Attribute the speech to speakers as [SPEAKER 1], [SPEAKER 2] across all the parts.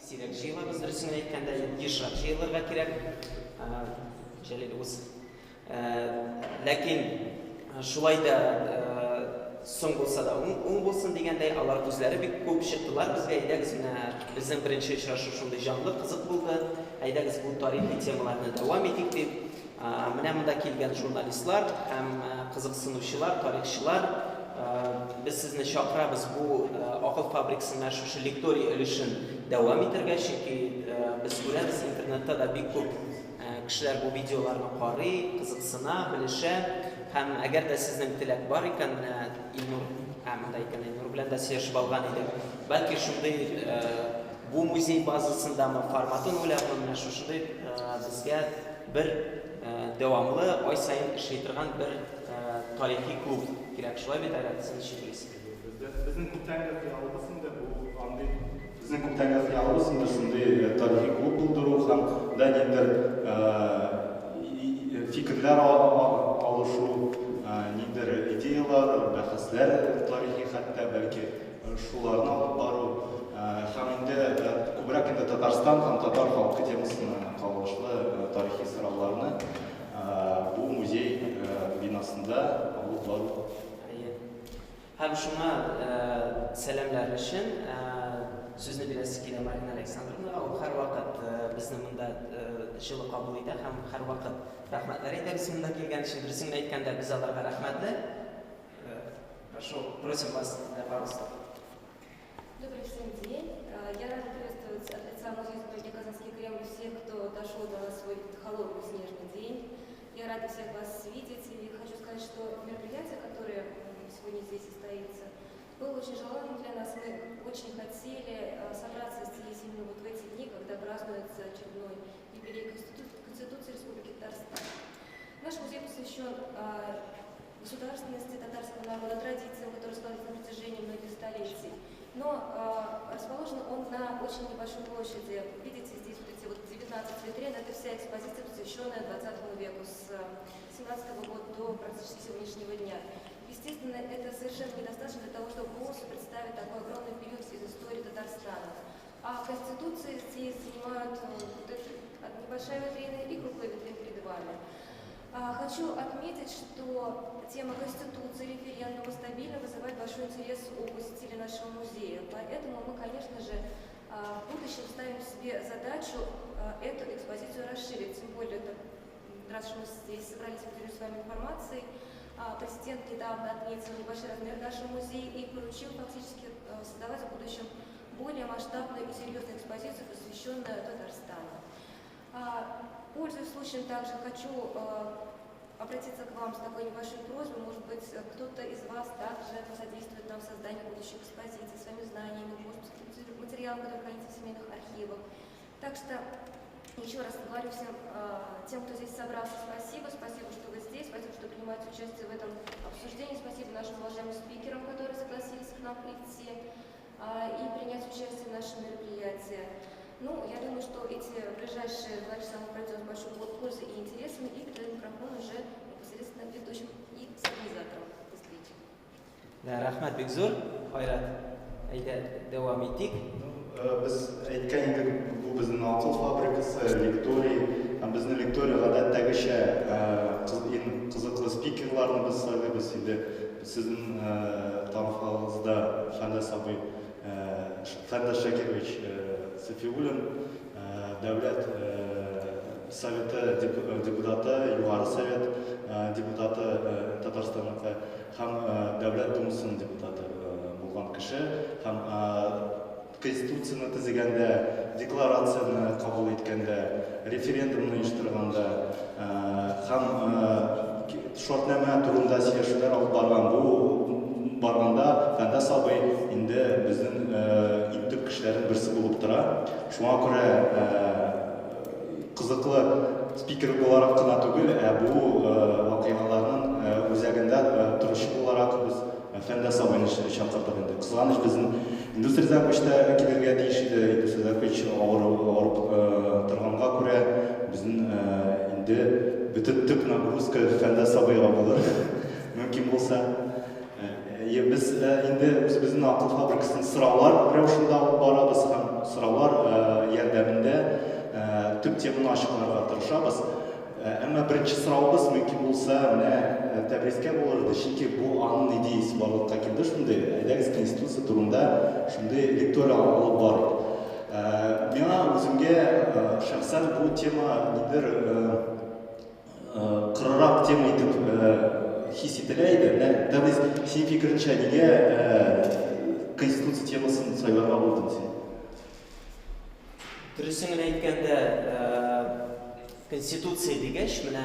[SPEAKER 1] сирәк җыелабыз, дөресен әйткәндә, ешрак җыелырга кирәк. Җәлил үз. Ләкин шулай да соң булса да уң булсын дигәндәй, алар үзләре бик күп чыктылар безгә. Әйдәгез, менә безнең беренче очрашу шундый җанлы, кызык булды. Әйдәгез, бу тарихи темаларны дәвам итик дип. Менә монда килгән журналистлар һәм кызыксынучылар, тарихчылар, biz sizni чакырабыз бу акыл фабрикасына шушы лекторий өлешен дәвам итәргә, чөнки без күрәбез интернетта да бик күп кешеләр бу видеоларны карый, кызыксына, белешә. Һәм әгәр дә сезнең теләк бар икән, Илнур, монда икән, Илнур белән дә сөйләшеп алган идек. Бәлки шундый бу музей базасындагы форматын уйлап, менә шушындый безгә бер дәвамлы ай сайын эшли торган бер тарихи клуб кирәк. Шулай бит, әлбәттә, сез шиклисез.
[SPEAKER 2] Безнең күптәнге хыялыбыз да бу андый. Безнең күптәнге хыялыбыз да шундый тарихи клуб булдыру һәм да ниндер фикерләр алышу, ниндер идеялар, бәхәсләр тарихи хәтта бәлки шуларны алып бару һәм инде күбрәк инде Татарстан һәм татар халкы темасына кагылышлы тарихи сорауларны бу музей бинасында алып бару.
[SPEAKER 1] Һәм шуңа сәламлар өчен сүзне бирәсе килә Марина Александровнага. Ул һәрвакыт безне монда җылы кабул итә һәм һәрвакыт рәхмәтләр әйтәбез монда килгән өчен. Дөресен әйткәндә, без аларга рәхмәтле. Прошу, просим вас, пожалуйста.
[SPEAKER 3] Добрый всем день. Я рада приветствовать от лица музея истории Казанский Кремль всех, кто дошел до нас свой холодный снежный день. Я рада всех вас видеть и хочу сказать, что мероприятие, которое сегодня здесь состоится, было очень желанным для нас. Мы очень хотели собраться здесь именно вот в эти дни, когда празднуется очередной юбилей Конституции Республики Татарстан. Наш музей посвящен государственности татарского народа, традициям, которые складываются на протяжении многих столетий. Но расположен он на очень небольшой площади. Видите, здесь вот эти вот 19 витрин, это вся экспозиция, посвященная 20 веку, с 17 года до практически сегодняшнего дня. Естественно, это совершенно недостаточно для того, чтобы полностью представить такой огромный период из истории Татарстана. А Конституции здесь занимают небольшая витрина и круглая витрина перед вами. Хочу отметить, что тема Конституции, референдума стабильно вызывает большой интерес у посетителей нашего музея. Поэтому мы, конечно же, в будущем ставим себе задачу эту экспозицию расширить. Тем более, раз уж мы здесь собрались поделиться с вами информацией, президент недавно отметил небольшой размер нашего музея и поручил фактически создавать в будущем более масштабную и серьезную экспозицию, посвященную Татарстану. Пользуясь случаем, также хочу обратиться к вам с такой небольшой просьбой. Может быть, кто-то из вас также посодействует нам в создании будущих экспозиций своими знаниями, может быть, материалом, который хранится в семейных архивах. Так что еще раз говорю всем тем, кто здесь собрался, спасибо. Спасибо, что вы здесь, спасибо, что принимаете участие в этом обсуждении. Спасибо нашим уважаемым спикерам, которые согласились к нам прийти и принять участие в нашем мероприятии. Ну, я думаю, что эти ближайшие 2 часа мы пройдем с большой пользой и интересами, и передаю микрофон уже непосредственно ведущим и организаторам. До встречи.
[SPEAKER 1] Да, рахмат бик зур. Хайрат, әйдә, дәвам итик.
[SPEAKER 2] Без әйткән идек, бу безнең акыл фабрикасы, лекторий. Безнең лекторий гадәттәгечә кызыклы спикерларны без сайлыйбыз инде. Сезнең тарафыгызда Фәндәс абый, Фәндәс Шакирович Сафиуллин, Дәүләт Советы депутаты, Югары Совет депутаты Татарстанныкы һәм Дәүләт Думасының депутаты булган кеше һәм Конституцияны төзегәндә, декларацияны кабул иткәндә, референдумны оештырганда һәм шартнамә турында сөйләшүләр алып барганда Фәндәс абый инде безнең иң төп кешеләрнең берсе булып тора. Шуңа күрә кызыклы спикер буларак кына түгел, бу вакыйгаларның үзәгендә торучы буларак без Фәндәс абыйны чакырдык инде. Кызганыч, безнең индустрия зәмбештә килергә тиеш иде, индустрия зәмбеш авырып торганга күрә безнең инде бөтен төп нагрузка Фәндәс абыйга булыр. Мөмкин булса, biz инде безнең акыл фабрикасын сораулар рәвешендә алып барабыз һәм сораулар төп теманы ачыкларга тырышабыз. Әмма беренче сорауыбыз мөмкин булса, менә Тәбризкә булырды, чөнки бу аның идеясе барлыкка килде шундый. Әйдәгез конституция турында шундый лектория алып барыйк. Миңа үземгә шәхсән бу тема нидер кырырак тема итеп хис ителә иде. Тәбриз, синең фикереңчә нигә конституция темасын сайларга булдың син?
[SPEAKER 1] Дөресен әйткәндә, Конституция дигәч, менә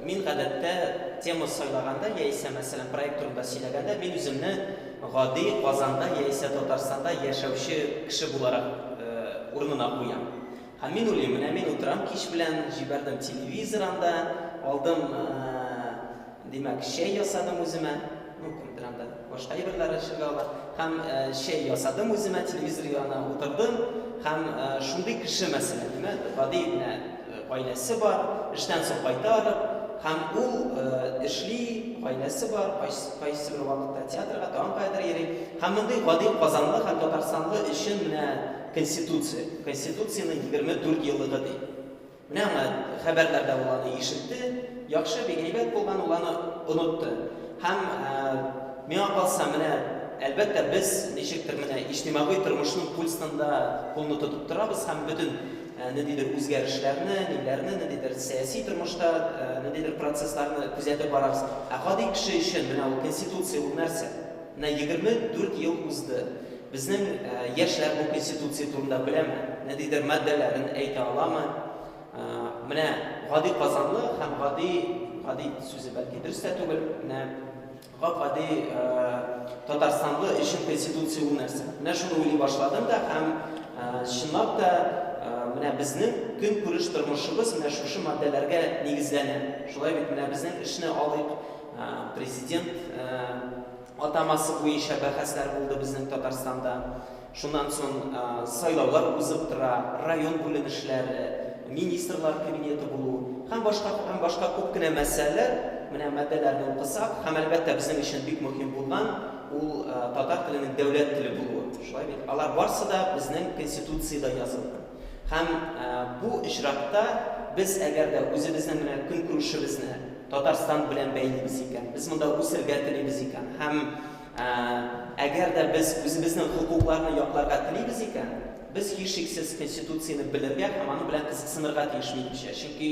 [SPEAKER 1] мин гадәттә тема сайлаганда, яисә мәсәлән проект турында сөйләгәндә, мин үземне гади Казанда яисә Татарстанда яшәүче кеше буларак урынына куям. Һәм мин уйлыйм, менә мин утырам кич белән, җибәрдем телевизор анда, алдым, димәк, чәй ясадым үземә, кемдер анда башка әйберләр эшләргә ала, һәм чәй ясадым үземә, телевизор янына утырдым, һәм шундый кеше мәсәлән, гади гаиләсе бар, эштән соң кайтарып, һәм ул эшли, гаиләсе бар, кайсы бер вакытта театрга, тагын кайдыр йөри, һәм мондый гади Казанлы һәм Татарстанлы өчен менә Конституциянең 24 еллыгы ди. Менә хәбәрләрдә ул аны ишетте, яхшы, бик әйбәт булган, ул аны онытты. Һәм миңа калса, менә әлбәттә без ничектер менә иҗтимагый тормышның пульсында кулны тотып торабыз һәм бөтен ниндидер үзгәрешләрне, ниндидер сәяси тормышта, ниндидер процессларны күзәтеп барабыз. Ә гади кеше өчен менә ул конституция ул нәрсә? Менә 24 ел узды. Безнең яшьләр бу конституция турында беләме? Ниндидер маддәләрен әйтә аламы? Менә гади Казанлы һәм гади сүзе бәлки дөрес тә түгел, менә гади Татарстанлы өчен конституция ул нәрсә? Менә шуны уйлый башладым да һәм чынлап та менә безнең көн күреш тормышыбыз менә шушы маддәләргә нигезләнә. Шулай бит менә безнең эшне алыйк, президент атамасы буенча бәхәсләр булды безнең Татарстанда. Шуннан соң сайлаулар узып тора, район бүленешләре, министрлар кабинеты булу һәм башка күп кенә мәсьәләләр, менә маддәләрне укысак, һәм әлбәттә безнең өчен бик мөһим булган ул татар теленең дәүләт теле булуы. Шулай бит алар барысы да безнең конституциядә язылган. Һәм бу ичракта без әгәр дә үзебезнең менә көн күрешебезне Татарстан белән бәйлибез икән, без монда үсәргә телибез икән, һәм әгәр дә без үзебезнең хокукларны якларга телибез икән, без һичшиксез конституцияны белергә һәм аны белән кызыксынырга тиеш минемчә. Чөнки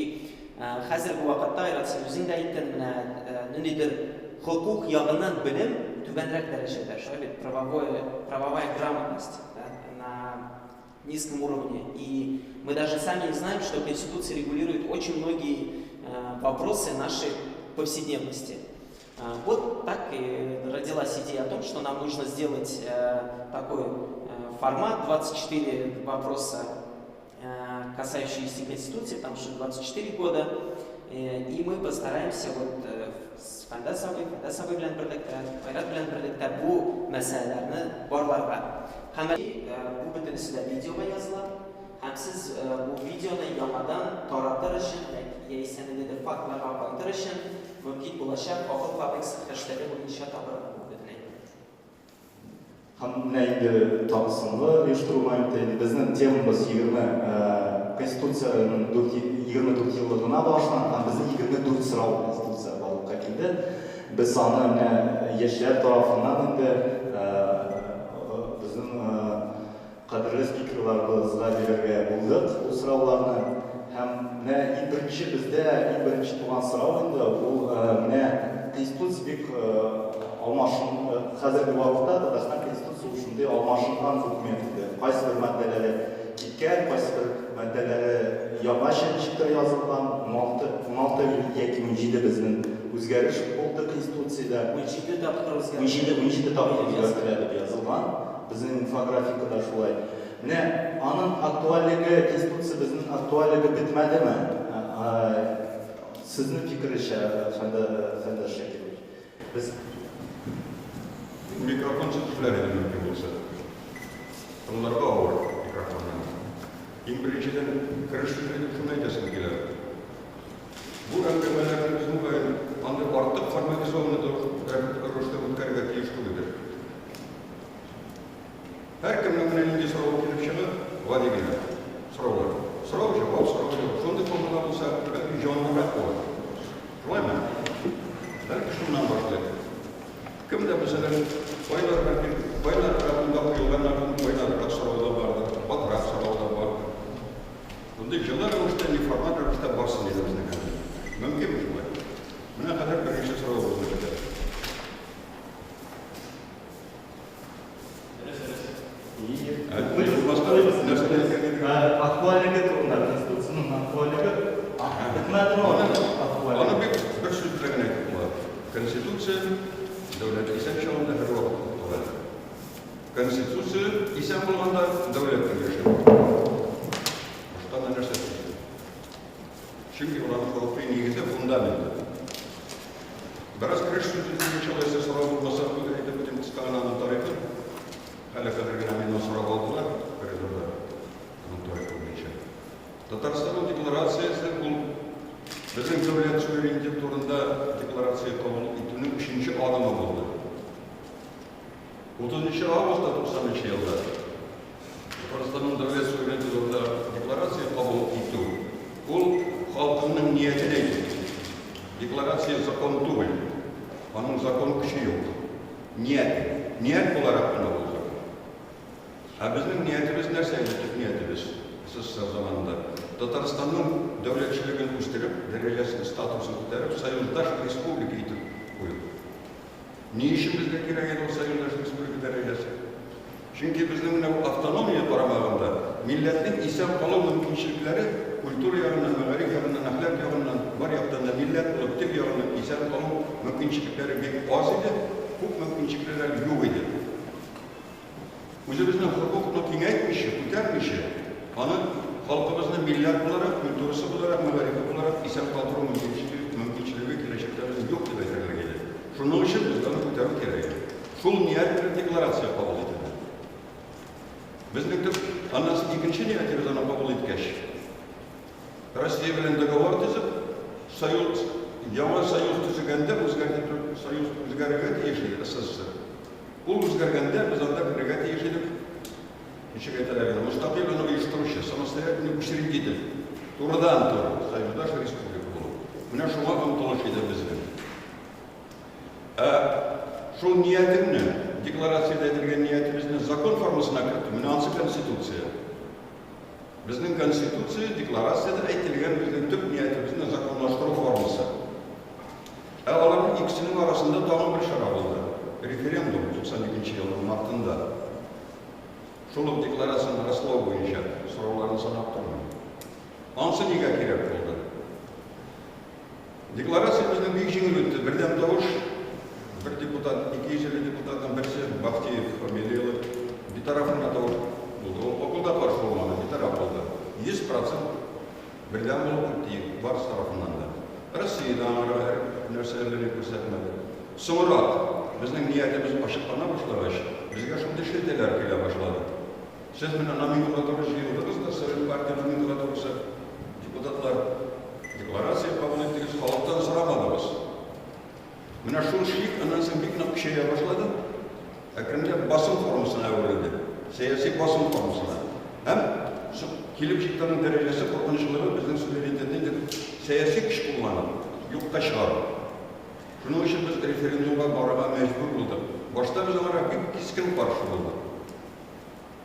[SPEAKER 1] хәзерге вакытта син үзең дә әйттең, менә ниндидер хокук ягыннан белем түбәнрәк дәрәҗәдә, шулай бит правовая грамотность на низком уровне. И мы даже сами не знаем, что Конституция регулирует очень многие вопросы нашей повседневности. Вот так и родилась идея о том, что нам нужно сделать такой формат 24 вопроса, касающиеся Конституции, потому что 24 года. И мы постараемся вот с Фәндәсовой белән берлектә, Кайрат белән берлектә бу мәсьәләләрне барларга. Һәм бу бөтенесе дә видеога языла. Һәм сез бу видеоны яңадан таратыр өчен, яисә ниндидер фактларга кайтыр өчен мөмкин булачак Акыл фабрикасы хэштеги буенча табарга мөмкин.
[SPEAKER 2] Һәм менә инде тагысынлы оештыру моментында безнең темабыз 20 Конституцияның 24 еллыгына багышланган һәм безнең 24 сорау Конституция барлыкка килде. Без аны менә яшьләр тарафыннан инде безнең кадерле спикерларыбызга бирергә булдык ул сорауларны. Һәм менә беренче туган сорау инде ул менә Конституция бик хәзерге вакытта Татарстан Конституциясе шундый алмашынган документ иде. Кайсы бер маддәләре киткән, кайсы бер маддәләре яңача ничектер язылган, 16 яки 17 безнең үзгәреш булды Конституциядә.
[SPEAKER 1] 17 тапкыр
[SPEAKER 2] үзгәртелде язылган. Безнең инфографикада шулай. Менә аның актуальлыгы, Конституция безнең актуальлыгы бетмәдеме? Сезнең фикерегезчә, Фәндәс Шакирович? Без
[SPEAKER 4] Mikrofon çıkışlar edin mümkün olsa. Onlarda ağır mikrofonlar. İngilizceden karıştırmayı şunu aytasın gelir. Bu öngörmelerin bizim gayet anda artık formalizasyonu rüşte mutkariga tiyiştirilir. Her kimden elinde soru gelip çıkıp vadi gelir. Sorular. Сұрау жауап, сұрау жауап. Сондай формула болса, бәлки жауап болады. Солай ма? Бәлки шуннан башлайды. Кімді мәселен, байлар қарапында қойылғаннан байларға сұрауда барды, батырақ сұрауда барды. Бұндай жылдар өңішті неформат өңішті барсын еліміздің кәді. Мүмкін бұлай. Мына қадар бірінші сұрау болды бәді.
[SPEAKER 2] Актуальныйы тұрғындар, Конституцияның актуальныйы, үкіметтің актуальныйы.
[SPEAKER 4] Оны бір сөз білген айтып болады. Конституция дәулет исән шағында бір уақыт болады. Конституция исән болғанда дәулеттің решені. Баштан нәрсе тұрды. Çünkü олардың халықпен негізі фундаменті. Біраз кіріш сөздердің чалайсы сұрау болмаса, бұл әйті бүтін қысқағынан тарихы. Әлі қадырген әмен сұрау алдылар, коридорда тарихы бойынша. Татарстанның декларациясы бұл біздің дәулет суверенитет турында декларация қабыл етуінің 3-ші адымы болды. 30 августа 90 жылда Татарстанның дәулет суверенитеті турында декларация қабыл ету. Бұл халқының ниетін айтты. Декларация закон түгіл. Оның закон күші жоқ. Ниет боларақ қана бұл закон. Біздің ниетіміз нәрсе айтып ниетіміз СССР заманында. Татарстанның дәулетшілігін өстіріп, дәрежесін, статусын көтеріп, союздаш республика етіп қойып. Не үшін бізге керек еді ол союздаш республика дәрежесі? Çünkü біздің автономия барамағында милләттің исән қалу мүмкіншіліктері культура жағынан, мәғариф жағынан, әхлақ жағынан, бар яқтан да милләт болып тіл жағынан исән қалу мүмкіншіліктері бек аз еді, көп мүмкіншіліктері жоқ еді. Өзіміздің құқықны кеңейтмеші, көтермеші, аны халқымыздың милләт боларақ, культурасы боларақ, мәғарифі боларақ исән қалдыру мүмкіншілігі келешектеріміз жоқ деп айтарлық еді. Шуның үшін біз аны көтеру керек. Шул ниет бір декларация қабыл етеді. Біздің түп, аннан екінші ниетіміз аны қабыл еткеш. Россия белән договор түзіп, яңа союз түзегенде союз үзгәрергә тиеш иде СССР. Ул үзгәргәндә біз анда кирергә тиеш идек. Ничек әйтәләр, мустақил оештыручы, самостоятельный учредитель. Турыдан-тура союздаш республика булу. Менә шуңа омтылыш иде безнең. Шул ниятемне, декларацияда әйтелгән ниятебезне закон формасына кертү, менә ансы конституция. Біздің конституция, декларацияда әйтелгән біздің төп ниятебезне законлаштыру формасы. Аларның икісінің арасында тагын бір шара болды. Референдум 92 елның мартында. Шул декларацияны раслау бойынша сұрауларын санап тұрмын. Ансы неге керек болды? Декларация біздің бик жеңіл өтті. Бірден тауыш, бір депутат, 250 депутаттан бірсі Бахтиев фамилиялы, битарафына тауыш болды. Ол оқылда қаршы болмады, битараф болды. 100% бірден болып өтті, барыс тарафынан да. Россиядан нәрселерін көрсетмеді. Соңырақ біздің ниетіміз ашықтана башлағаш, бізге шынды шетелер келе башлады. Сіз мені номенклатура жиылдыңыз да, Совет партия номенклатурасы депутатлар декларация қабыл еттіңіз, халықтан сұрамадыңыз. Мына шул шик анан соң бик нык күшәя башлады. Әкренләп басым формасына әверелде. Сәяси басым формасына. Һәм килеп җиткән дәрәҗәсе куркынычлыгы безнең суверенитетне сәяси көч кулланып, юкка чыгарып. Шуның өчен без референдумга барырга мәҗбүр булдык. Башта без аңа бик кискен каршы булдык.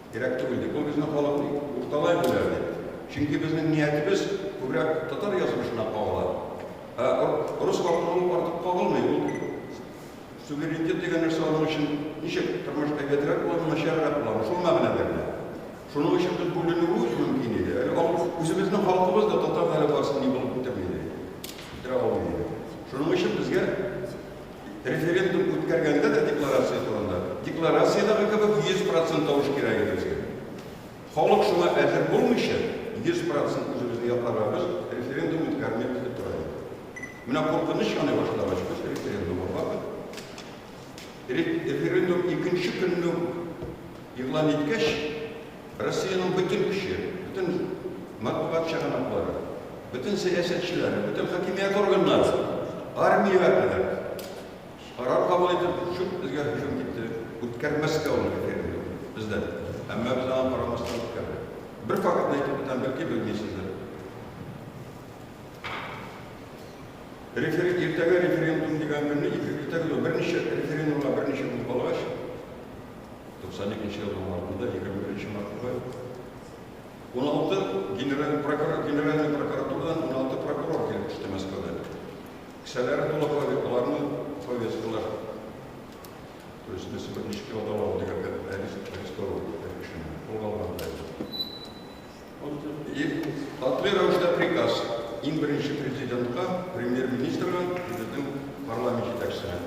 [SPEAKER 4] Кирәк түгел дип, ул безнең халыкны урталай бүләрде. Чөнки безнең ниятебез күбрәк татар язмышына кагыла. Рус халкының артык кагылмый, ул суверенитет дигән нәрсә аның өчен ничек тормышка китерәк була, начаррак була, шул мәгънәдә. Шуның өчен без бүленүебез мөмкин иде. Үзебезнең халкыбыз да татар әле барсын ни булып китмәде. Китә алмый. Шуның өчен безгә референдум үткәргәндә дә декларация турында. Декларациядагы кебек 100% тавыш кирәк иде безгә. Халык шуңа әзер булмыйча 100% үзебезне якларабыз, референдум үткәрмәк дип тора. Менә куркыныч яны башлагач без референдумга бардык. Референдум икенче көнне игълан иткәч, Россиянең бөтен көче, бөтен матбугат чыганаклары, бөтен сәясәтчеләре, бөтен хакимият органнары, армия кадәр карар кабул итеп, шу безгә һөҗүм итте. Үткәрмәскә ул референдум бездән. Әмма без аны карамастан үткәрдек. Bir fakat neyden belki bilmeysizler. Ertege referandum degan günni birinchi referendumga bir necha kun qolgach 92 yil martida 21 martda 16 generalniy prokuraturadan 16 prokuror kelib tushdi Moskvada. Kishilar to'liq ularni повесткалар. То есть на сегодняшний день удалось арестовать и отвернул приказ birinchi prezidentga, premyer-ministrga, bizning parlament yetakchisine.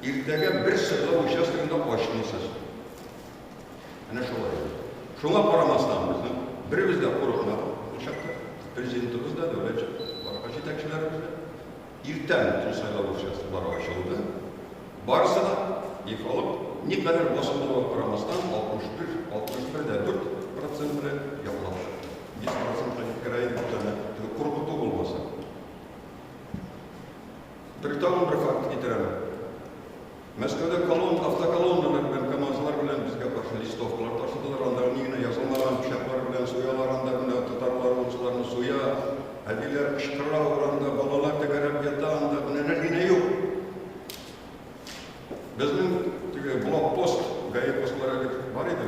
[SPEAKER 4] Ertaga bir saylov uchastkasida ochmaysiz. Ana shunday. Shunga qaramasdan bizni biribizda qo'rqmab, o'sha prezidentimizda, davlat boshqa yetakchilarimizda ertaga saylov uchastkalari ochildi. Barısida ifolib, ne kadar bosimlarga qaramasdan 61.4% bilan yo'qoldi. 10%ga kiraydi. Korkutu olmasa. Biriktalım bir fakt getirelim. Moskvada avtokolonnalar bilen, kamazlar bilen bizge karşı listovkalar taşıdılar. Onların yine yazılmadan uçaklar bilen, suyalar anlarında, Tatarlar olsalarını suya, hediler kışkırlar oranda, balalar tekerep yatağında, bunun enerjine yok. Bizim blokpost, gayet postlara var idi,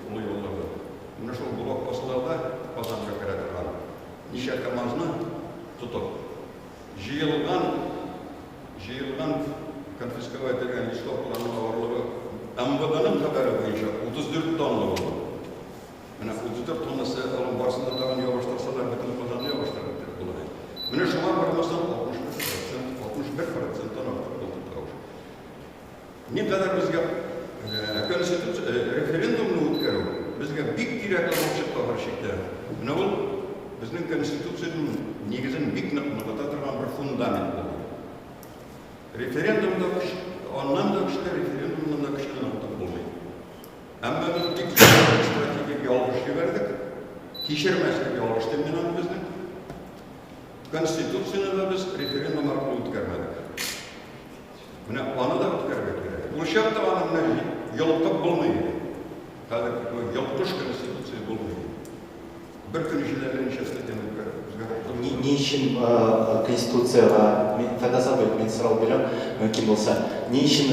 [SPEAKER 4] ulu yollarda. Bunun şu blokpostlarda kazanca kırdılar. Nişe kamazını tutup, jıyılgan konfiskava edilen listokların ağırlığı MVD'nin haberi boyunca 34 tonla oldu. Yani 34 tonnası alın barsında dağın yavaşlarsalar bütün kazanı yavaşlarlar. Bunu şuna varmasam 61%'dan artık oldu. Ne kadar bizge referandumunu o'tkazib, bizge bir kerakli olacaklar var şekilde. Ne oldu? Bizning konstitutsiyaning negizini bek nuqtada turgan bir fundament bo'ldi. Referendumda ondan da kuchli, referendumdan da kuchli nuqta bo'lmaydi. Ammo biz dik strategiyaga yolg'ish berdik. Kechirmaslikka yolg'ish demayman bizni. Konstitutsiyani da biz referendum orqali o'tkazmadik. Buni ona da o'tkazmak kerak. O'sha yerda ana yo'lqib bo'lmaydi. Hozir yo'lqish konstitutsiya bo'lmaydi. Bir kun işlerinin içerisinde demokrat.
[SPEAKER 2] Niçin Konstitutsiyaga fayda sabit men so'rab berib, kim bo'lsa, niçin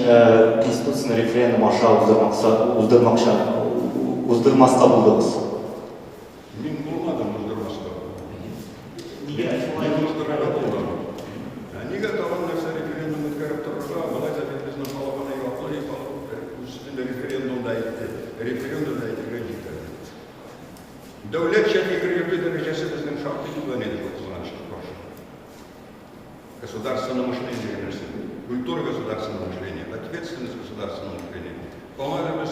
[SPEAKER 2] Konstitutsiyani referendum uzdirmoqchi bo'ldingiz?
[SPEAKER 4] Men bo'lmadim uzdirmoqchi. Nega tag'in narsa referendum o'tkazib tursa, Malayziya bizni xalqini yo'qlayib, ustida referendumda aytdi. Referendumda aytdi. Devlet şeflikleri derecesi bizim şartı güvenliği kullanışına karşı. Государственное мышление, культура государственного мышления, ответственность государственного мышления. По-моему,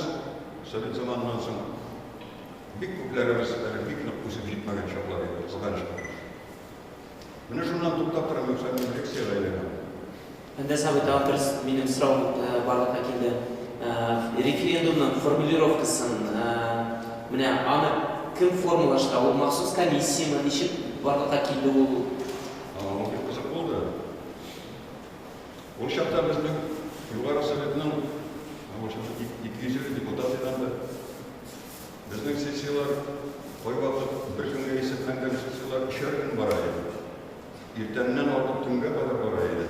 [SPEAKER 4] Совет zamanından sonra bir kuplarımız, bir noktasıp gitmeden şaplar ediyor, kullanışına karşı. Bunu şundan tuttaptıram yoksa refleksiya aylayalım.
[SPEAKER 1] Anda Sabit Avtors, benim sıram barlık hakinde referendumның формулировкасын, mine ana kim formulashdi? O maxsus komissiyami, nechta barliqqa keldi u?
[SPEAKER 4] O qiziq bo'ldi. O'sha yerda bizning Yuqori Sovetning 200 deputatidan da bizning sessiyalar qo'yib bir kunga eslatlangan sessiyalar 2 kun boradi. Ertandan ortiq tunga qadar boradi.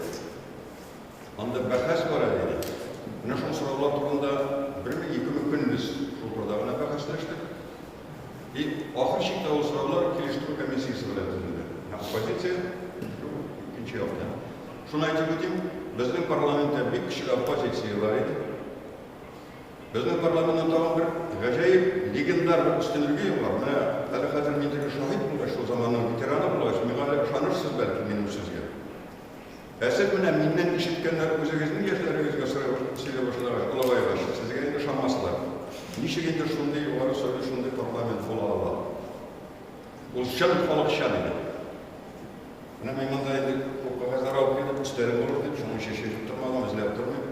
[SPEAKER 4] Unda bahs boradi. Mana shu so'rovlar turganda 1-2 kun biz shu to'g'risida bahslashdik. И oxir shekilda o so'rovlar kelishtiruv komissiyasi bilan tuzildi. Oppozitsiya ikkinchi yoqda. Shuni aytib o'tayim, bizning parlamentda bir kishi oppozitsiya bor edi. Bizning parlamentda tag'in bir g'ajoyib legendar bir ustunligi bor. Mana hali hozir men shohid bo'lgan shu zamonning veterani bo'lish, menga ishonirsiz balki mening so'zga. Asad bilan mendan eshitganlar o'zingizning yoshlaringizga so'ray boshlagan Ulaboyev, sizga endi ishonmaslar. Nechagadir shunday yuqori so'rda shunday parlament bo'la oladi. Bu shon xalq shonidir. Mana men bunday qog'ozlar olib kelib istarim bo'ldi, shuni shishib turmadim, izlab turmay.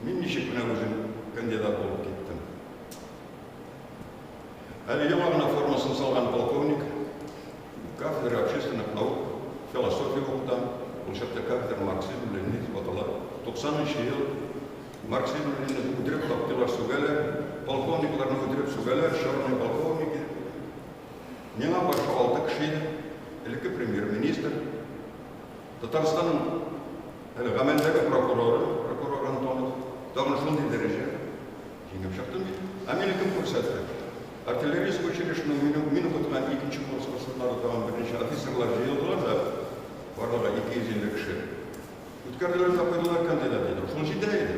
[SPEAKER 4] Men nechta kun o'zim kandidat bo'lib ketdim. Hali yomag'ina formasini solgan polkovnik, kafedra общественных наук, filosofiya o'qidim. O'sha yerda kafedra marksizm-leninizm o'qiladi. 90-yil marksizm-leninizm o'tirib topdilar so'galar, polkovniklarni o'tirib so'galar, shorniy polkovniki. Нема башы 6 кіші еді, ілкі премьер-министр, Татарстанның ғамәлдегі прокурор Антонов, тағын шындай дәреже, жеңіп шықтым дейді. А мені кім көрсетті? Артиллерийский училищенің мені құтқан 2-ші курс курсындағы тағын бірінші офицерлар жиылдылар да, барлығы 250 кіші. Үткерділер де қойдылар кандидат еді, шын жиде еді.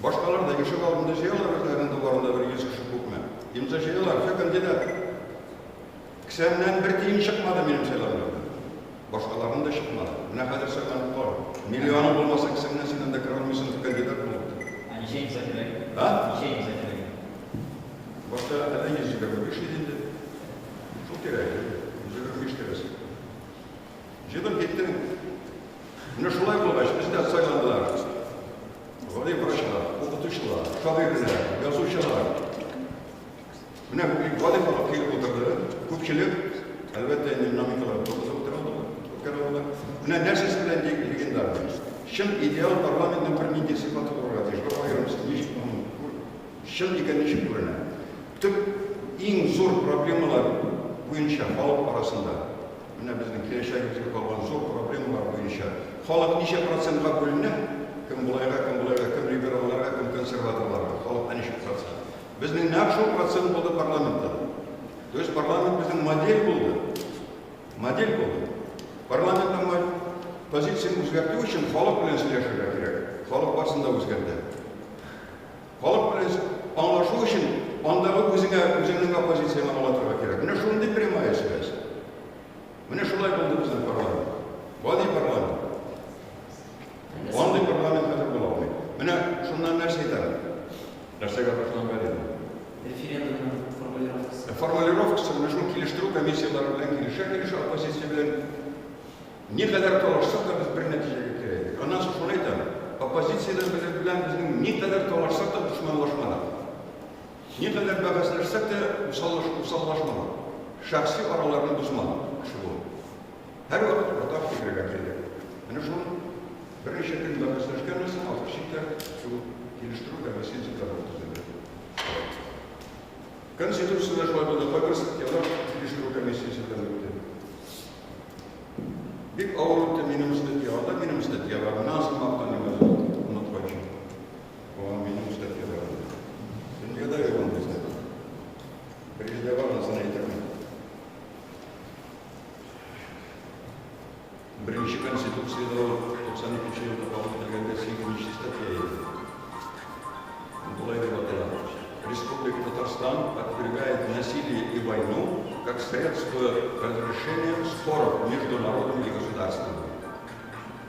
[SPEAKER 4] Башқалар да ешік алдында жиылар, өзлерінде барында бір ескіші көкме. Имза жиылар, fe кандидат. Кісәмнен бір тиын шықмады менің сайланымда. Башқалардың да шықмады. Міне қадір сайланып бар. Миллионы болмаса кісәмнен сенен де кіре алмайсың кандидат болды.
[SPEAKER 5] А ничего не закрыли?
[SPEAKER 4] А?
[SPEAKER 5] Ничего не закрыли.
[SPEAKER 4] Башта әлі езігірмеш едінде. Шол терәйді, езігірмеш тересі. Жедім кеттім. Міне шулай болғаш, бізде сайландылар. Ғали врачлар, оқытушылар, шағирлер, жазушылар. Міне ғали балық келіп отырды. Көпшілік, әлбәтте динамикалар отырады. Міне нәрсесі білен дегендар. Шын идеал парламенттің бір менде сипаты болуға дейін. Шын екенінші көріне. Түп ең зор проблемалар бойынша халық арасында. Міне біздің келешегі қалған зор проблемалар бойынша. Халық неше процентқа бөліне? Кім бұлайға, кім либераларға, кім консерваторларға. Халық неше процент. Біздің нәқшыл процент болды парламентта. То есть парламент біздің модель болды. Парламенттің позицияны өзгерту үшін халық білен сөйлесуге керек. Халық басында өзгерді. Халық білен аңлашу үшін ондағы өзіңнің оппозицияны алатырға керек. Міне шундай прямая связь. Міне шулай болды біздің парламент. Вади парламент. Ондай парламент қазір бола алмайды. Міне шундан нәрсе айтамын. Нәрсеге қашынан бәреді.
[SPEAKER 1] Референдумның формулировкасы.
[SPEAKER 4] Формулировкасы мына келіштіру комиссиялары білен келіше оппозиция білен не қадар толашсақ та біз бір нәтижеге келедік. Онан соң шуны айтамын. Оппозициялар білен біздің не қадар толашсақ та дұшманлашмадық. Не қадар бағасын та ұсаллашмадық. Шақси араларының дұшманы кіші болды. Әр уақыт ортақ фигірге келдік. Міне шуны бірнеше күн бағасын ашқанымыздан алтық шектер келіштіру комиссиясы болды. Конституцияда шулай болды. Қойбір статьялар келіштіру комиссиясы өтті. Бик ауыр өтті менің статьялар. Назым мақтанымыз ұмытпайшы. Оған менің статьялар. Дүниеда еуан бізді. Бірізде бар назын айтырмын. Бірінші конституцияда 92 жылда қабыл етілгенде 8-ші статья еді. Бұлай деп аталады. Республика Татарстан отвергает насилие и войну как средство разрешения споров между народами и государствами.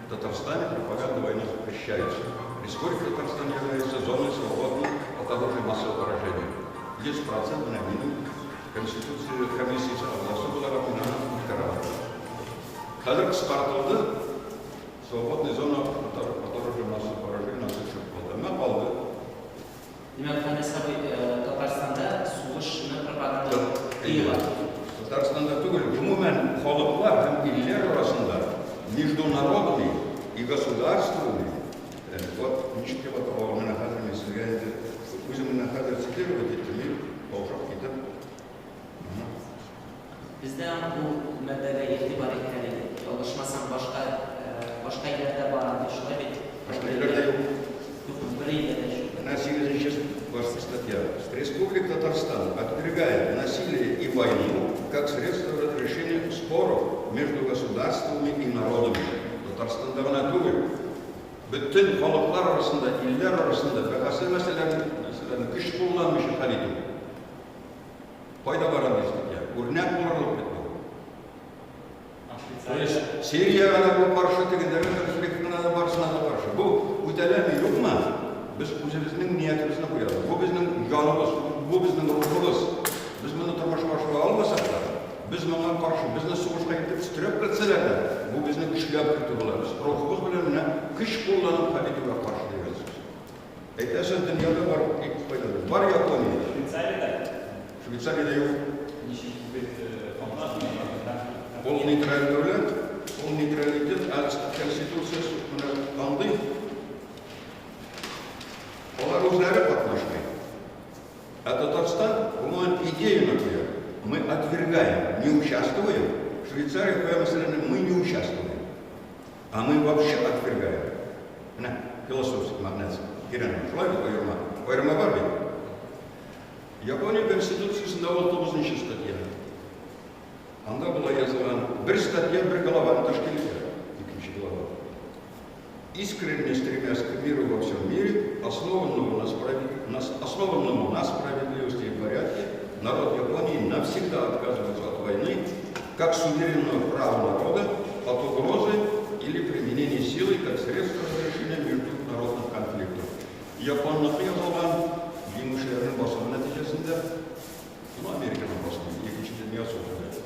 [SPEAKER 4] В Татарстане пропаганда войны запрещается. Республика Татарстан является зоной свободной от оружия массового поражения. 10% на войну Конституция комиссии согласна была отменена вторая. Қазір қысқартылды, свободная зона от оружия массового поражения нас еще қалды.
[SPEAKER 1] Демек, Татарстанда соғышны пропаганда тыйыла.
[SPEAKER 4] Татарстанда түгел, ғумумен халықлар һәм иллер арасында между народами и государствами, вот ничек деп аталған мына қазір мен сізге өзімнің қазір цитировать етемін, оқып кетіп.
[SPEAKER 1] Бізде бұл мәдәгә игътибар иткәнлек, алышмасам башка илләрдә бар, шулай бит.
[SPEAKER 4] Башка илләрдә юк.
[SPEAKER 1] Бер илләрдә.
[SPEAKER 4] На 76 статья. Республика Татарстан отвергает насилие и войну как средство разрешения споров между государствами и народами. Татарстанда ғана түгел. Bütün халықлар арасында, иллер арасында бәхәсі мәселені күш қолданмышы хал ету. Пайда баран статья. Өрнәк боларлық бет бұл. Сирия ғана бұл қаршы дегендерін республикасына да барысына да қаршы. Бұл өтәләме жоқ ма? Biz özümüzün niyetimizni koyalım. Bu bizim canımız, bu bizim ruhumuz. Biz bunu tamaşa almasak da, biz buna karşı, bizni soğuşa gidip sürüp etseler de, bu bizni güçlüğe kırtılar. Biz ruhumuz bilen güç kullanıp habitime karşı diyoruz. Eğitim dünyada var, ilk faydalı. Var Japonya. Şvitsari'de yok. Ol neytralitet, konstitusiyası kandı. Олар өзләре қатнашмайды. А Татарстан, он идею, например, мы отвергаем, не участвуем, в Швейцарии, мы не участвуем. А мы вообще отвергаем. Философский магнат. Япония Конституции создавала 9 статья. Анда была yazılan bir статья, bir глава, Ташкентте, иkinci глава. Искренне стремясь к миру во всем мире, основанному на справедливости и порядке, народ Японии навсегда отказывается от войны, как суверенного права народа, от угрозы или применения силы как средство разрешения международных конфликтов. Японлық yazılan еңбекшілердің басылу нәтижесінде, Американың басылу, екіншіден yazılды.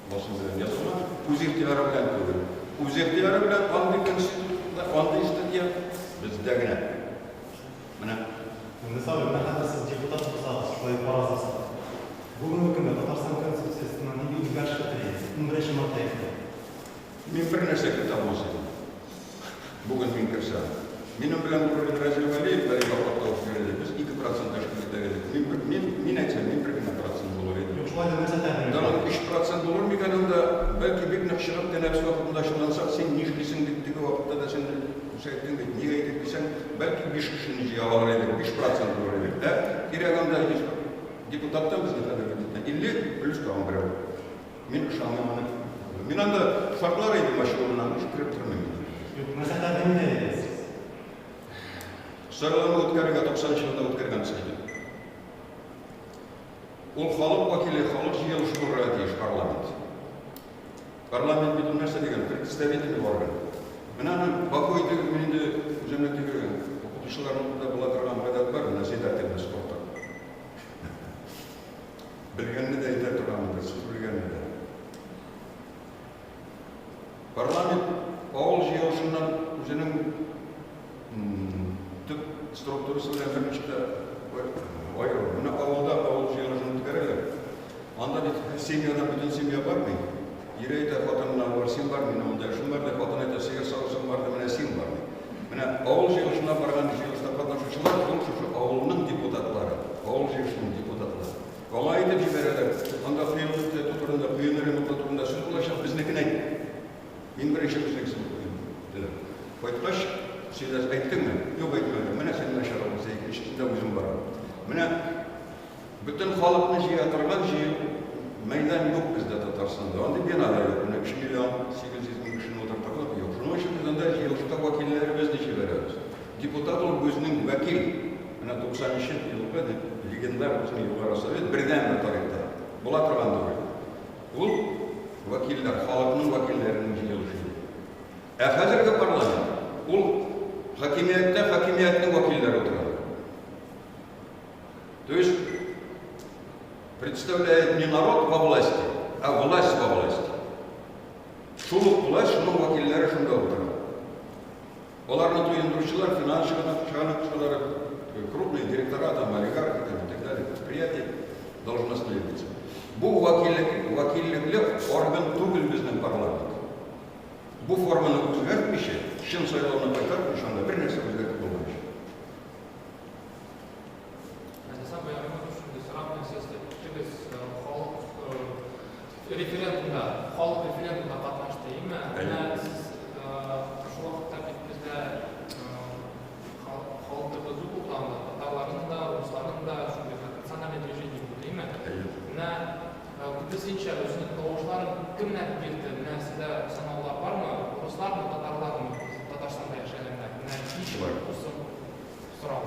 [SPEAKER 4] Басылудан yazılan, өзектері білән көрді. Өзектері білән андай конституцияда, андай статья бізде генә. Міне.
[SPEAKER 2] Мысалы, сіз депутат болсаңыз, шулай барасыз. Бүгінгі күнде Татарстан Конституциясына неге өзгеріс келтіреді? Бірінші марта еді.
[SPEAKER 4] Мен бір нәрсе кітап болсын. Бүгін мен кірсем. Менің білән көрген Разил Валиев, Дариға Паттауыз кереді. Біз 2% ашқылықта едік. Мен айтсам, мен 1% болар еді. Даның 3% болар меканында, бәлкі бекнақ шығып, тәнәпсі уақытында шылансақ, сен не ішкесің деттігі уақытта да сен шайттың дейді, неге айтып десең, бәлкі 5 кішіні жия алар едік, 5% болар едік. Кереганда депутаттан бізді қадыр едік. Или плюс қауым бірі. Мен ұшамын. Мен анда фарклар еді машинынан ұш кіріп тұрмын.
[SPEAKER 2] Mesela ben ne ederiz?
[SPEAKER 4] Сайлауны өткерген 90 жылда өткерген сайды. Ол халық вакилі, халық жиылышы болуға тиіс парламент. Парламент бетін нәрсе деген представительный орган. Мен Бакойды менде өзімдегі оқытушыларымда бола тұрған ғадат бар, назидательный спорта. Білгенді де айтар тұрғанымда, сіз білгенді де. Парламент ауыл жиылышынан өзінің түп структурасы білен біріншіде айыру. Мына ауылда ауыл жиылышын өткерелер. Анда семьядан бүтін семья бар ма? Ер айта қатынына бар, сен бар, мен онда үшін бар, қатын айта сеге саусын бар, міне сен бар. Міне ауыл жиылышына барған жиылышта қатынашушылар, бұл шушы ауылының депутаттары, ауыл жиылышының депутаттары. Ола айтып жіберелер, анда қиылықты тұтырында, қиын ремонтта тұрында сөз болашақ бізнекін айт. Мен бірінші бізнексін дедім. Қойтқаш, сен айттың мен? Жоқ айтмады. Міне сен нашар болса, екіншісінде өзім барам. Міне бүтін халықтың жиі атырған жиі майдан жоқ бізде Татарстанда. Онда бинада жоқ. Міне 3 миллион 800 мың кішіні отыртырған жоқ. Шының үшін біз анда жиылышта вакиллері біз неше береміз. Депутат ол өзінің вәкил. Міне 90-шы жылғы легендар біздің Юғары Совет бірден тарихта. Бола тұрған дұры. Ол вакиллер, халықтың вакиллерінің жиылышы. Қазіргі парламент. Ол хакимиятта хакимияттың вакиллері отырады. То есть представляет не народ во власти, а власть во власти. Шулық власть, шының вакиллері шында отырады. Оларны түйіндірушілер, финансшылары, крупные директора, там, олигархи, там, и так далее, предприятия, должностные лица. Бұл вакиллік орган түгіл біздің парламент. Бұл форманы өзгертпейше, шын сайлауына қайтарып, шанда бір нәрсе өзгертіп болмайшы.
[SPEAKER 5] Референдумда, халық референдумда қатнашты еме, сіз şu уақытта бізде халықты бұзу бұлтамды, татарлардың да, орыстардың да, национальный движение бұл еме. Күдісінше өзінің тоғышларын кім нәтіп берді, сізде санаулар бар ма, орыстар ма, татарлар ма, Татарстанда yaşayanlar, осы сұрау.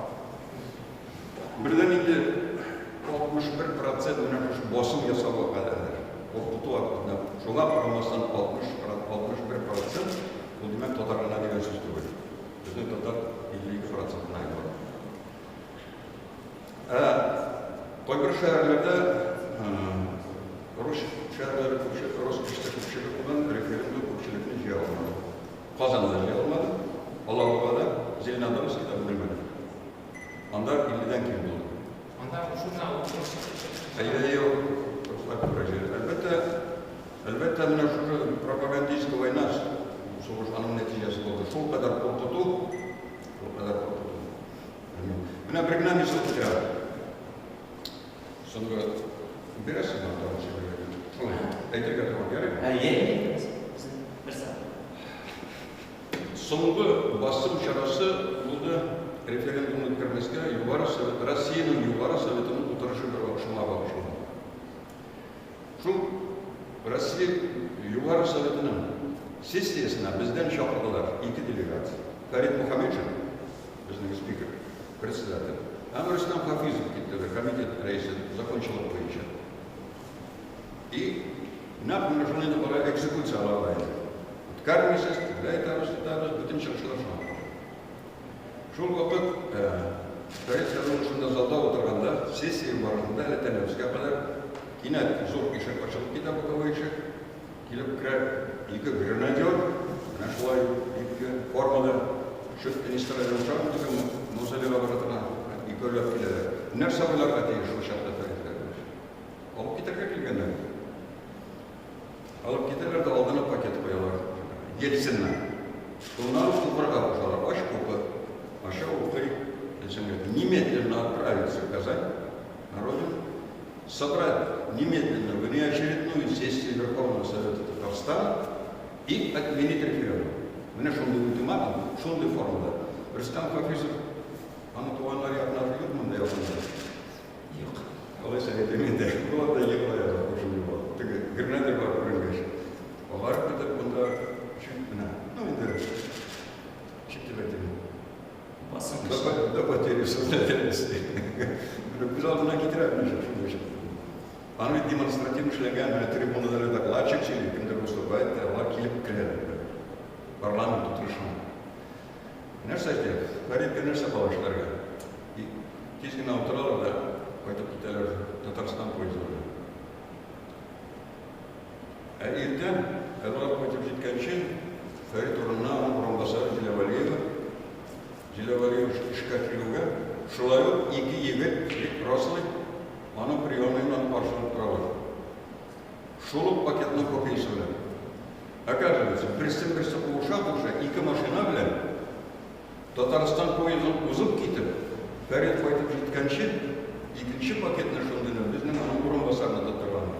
[SPEAKER 4] Бірден енді 61% босым ясауға қадәрдер. Оқыту уақытында жоға қарамастан 61% бұл демек татарына деген сөз түгел. Біздің татар 52%-ын айтылады. Қойбір шәһәрлерде Рус шәһәрлері көпшілік болған референдум көпшілікні жия алмады. Қазанда жия алмады, Алауғада, Зеленодольскіде білмеді. Анда 50-ден кем болды.
[SPEAKER 5] Анда ұшына
[SPEAKER 4] Әлбәттә, мына шушы пропагандистская война, соғыш аның нәтижесі болды. Шул қадар қорқыту. Мына бір гына мисал кітап. Соңғы бересіз ма, Әйтергә туры керек.
[SPEAKER 1] Берсе.
[SPEAKER 4] Соңғы басым шарасы болды референдум өткөрмәскә Россиянең Югары Советының утырышы бер акшыма багышланган. Шул Россия Югары Советының сессиясына бездән чакырдылар 2 делегация. Фәрит Мөхәммәтшин, безнең спикер, председатель. Рөстәм Хафизов китте, комитет рәисе, закончилык буенча. И нәкъ шундый бара экзекуцияларга инде. Үткәрмисез, әйтәбез, бөтен чыгышлар шуңа. Шул вакыт Фәрит шунда залда утырганда, сессия барышында әле тәнәфескә кадәр кинәт зур ишек ачылып китә боковой ишек. Килеп керә 2 гренадер, менә шулай 2 формада шөт министрлыгы шагын түгел, музейларга баратына 2 өләп киләләр. Нәрсә буларга тиеш шул чакта Фәриткә? Алып китәргә килгәннәр. Алып китәләр дә алдына пакет куялар. Ельциннан. Шуннан укырга кушалар. Аш купы. Аша укый. Немедленно отправиться в Казань, на родину, собрать немедленно внеочередную сессию Верховного Совета Татарстана и отменить референдум. Менә шундый ультиматум, шундый формада. Рөстәм Хафизов, аны туганнары ятнар юкмы язган?
[SPEAKER 1] Юк.
[SPEAKER 4] Алай советимендә, булат да егылая шундый булат. Теге германдар бар күренгәч. Алар китеп монда менә, инде читтәләрдә.
[SPEAKER 1] Басым.
[SPEAKER 4] До потери сознательности. Biz aldığına getiremiyoruz şu işi. Anı демонстративно эшләгән трибунада докладчик сөйли, кемдер выступает, алар килеп керә. Парламент утырышына. Нәрсә әйтә? Фәрит нәрсә балашларга? Тиз генә утыралар да кайтып китәләр Татарстан поездына. Иртән алар кайтып җиткәнче Фәрит урынына урынбасары Җиләвалиев эшкә килүгә, шулай ук 2 егет рослый, аның приемныйнан каршылык торалар. Шул ук пакетның копиясы белән. Оказывается, берсе куышап уже 2 машина белән Татарстан поездын узып китеп, Фәрит кайтып җиткәнче, 2нче пакетны шундый безнең аның урынбасарына да торганнар.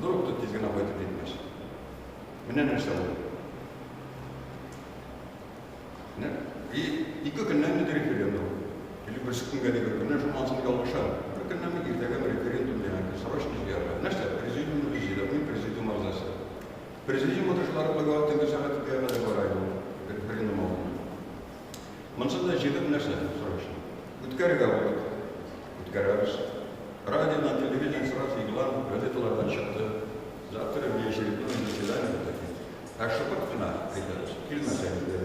[SPEAKER 4] Вдруг тут тиз генә кайтып китмәс. Менә нәрсә булды. И 2 көннән референдум. Или бер көнгә көннән шул мансыз ялгыша. Бер көннән иртәгә референдум дигән сорашны җыярга. Нәрсә? Президиум үзидә, президиум ағзасы. Президиум отырышлары булган төнге сәгать 2-гә дә бара иде. Референдум алды. Монсында җыйдык нәрсә сорашны. Үткәргә булдык. Үткәрәбез. Радиодан, телевидениедән сразу игълан, газеталардан чыкты. Завтра вечером заседание такое. А что кына әйтәбез? Килмәсә инде.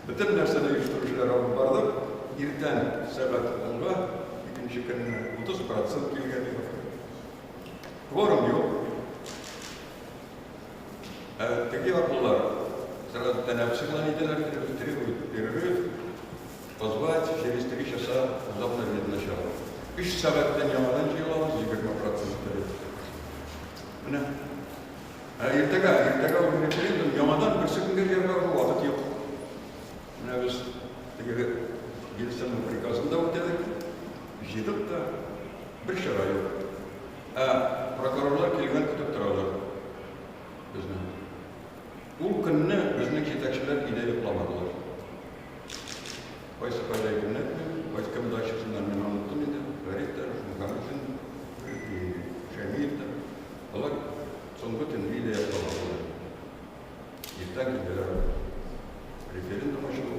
[SPEAKER 4] Bütün нәрсәне оештыручылар алып бардык. Иртән сәгать 10-га, 2нче көнне 30% килгән иде. Кворум юк. Теге вакытлар сразу тәнәфескә ителәр, требуют перерыв, позвать через 3 часа возобновить начало. 3 сәгатьтән яңадан җыелабыз, 20%. Менә. Иртәгә референдум яңадан бер секундга җыярга вакыт юк. Biz Ельцинның приказында үтәдек, җыйдык та бер чара юк. Прокурорлар килгән көтеп торалар. Безне. Ул көнне безнең җитәкчеләр идә йокламадылар. Кайсы көнне, кайсы кем дачасыннан мин оныттым инде. Фәрит тә, Мөхәммәтшин, Шәмиев тә. Алар соңгы төн идә йокламадылар. Иртән килделәр. Референдум ачылды.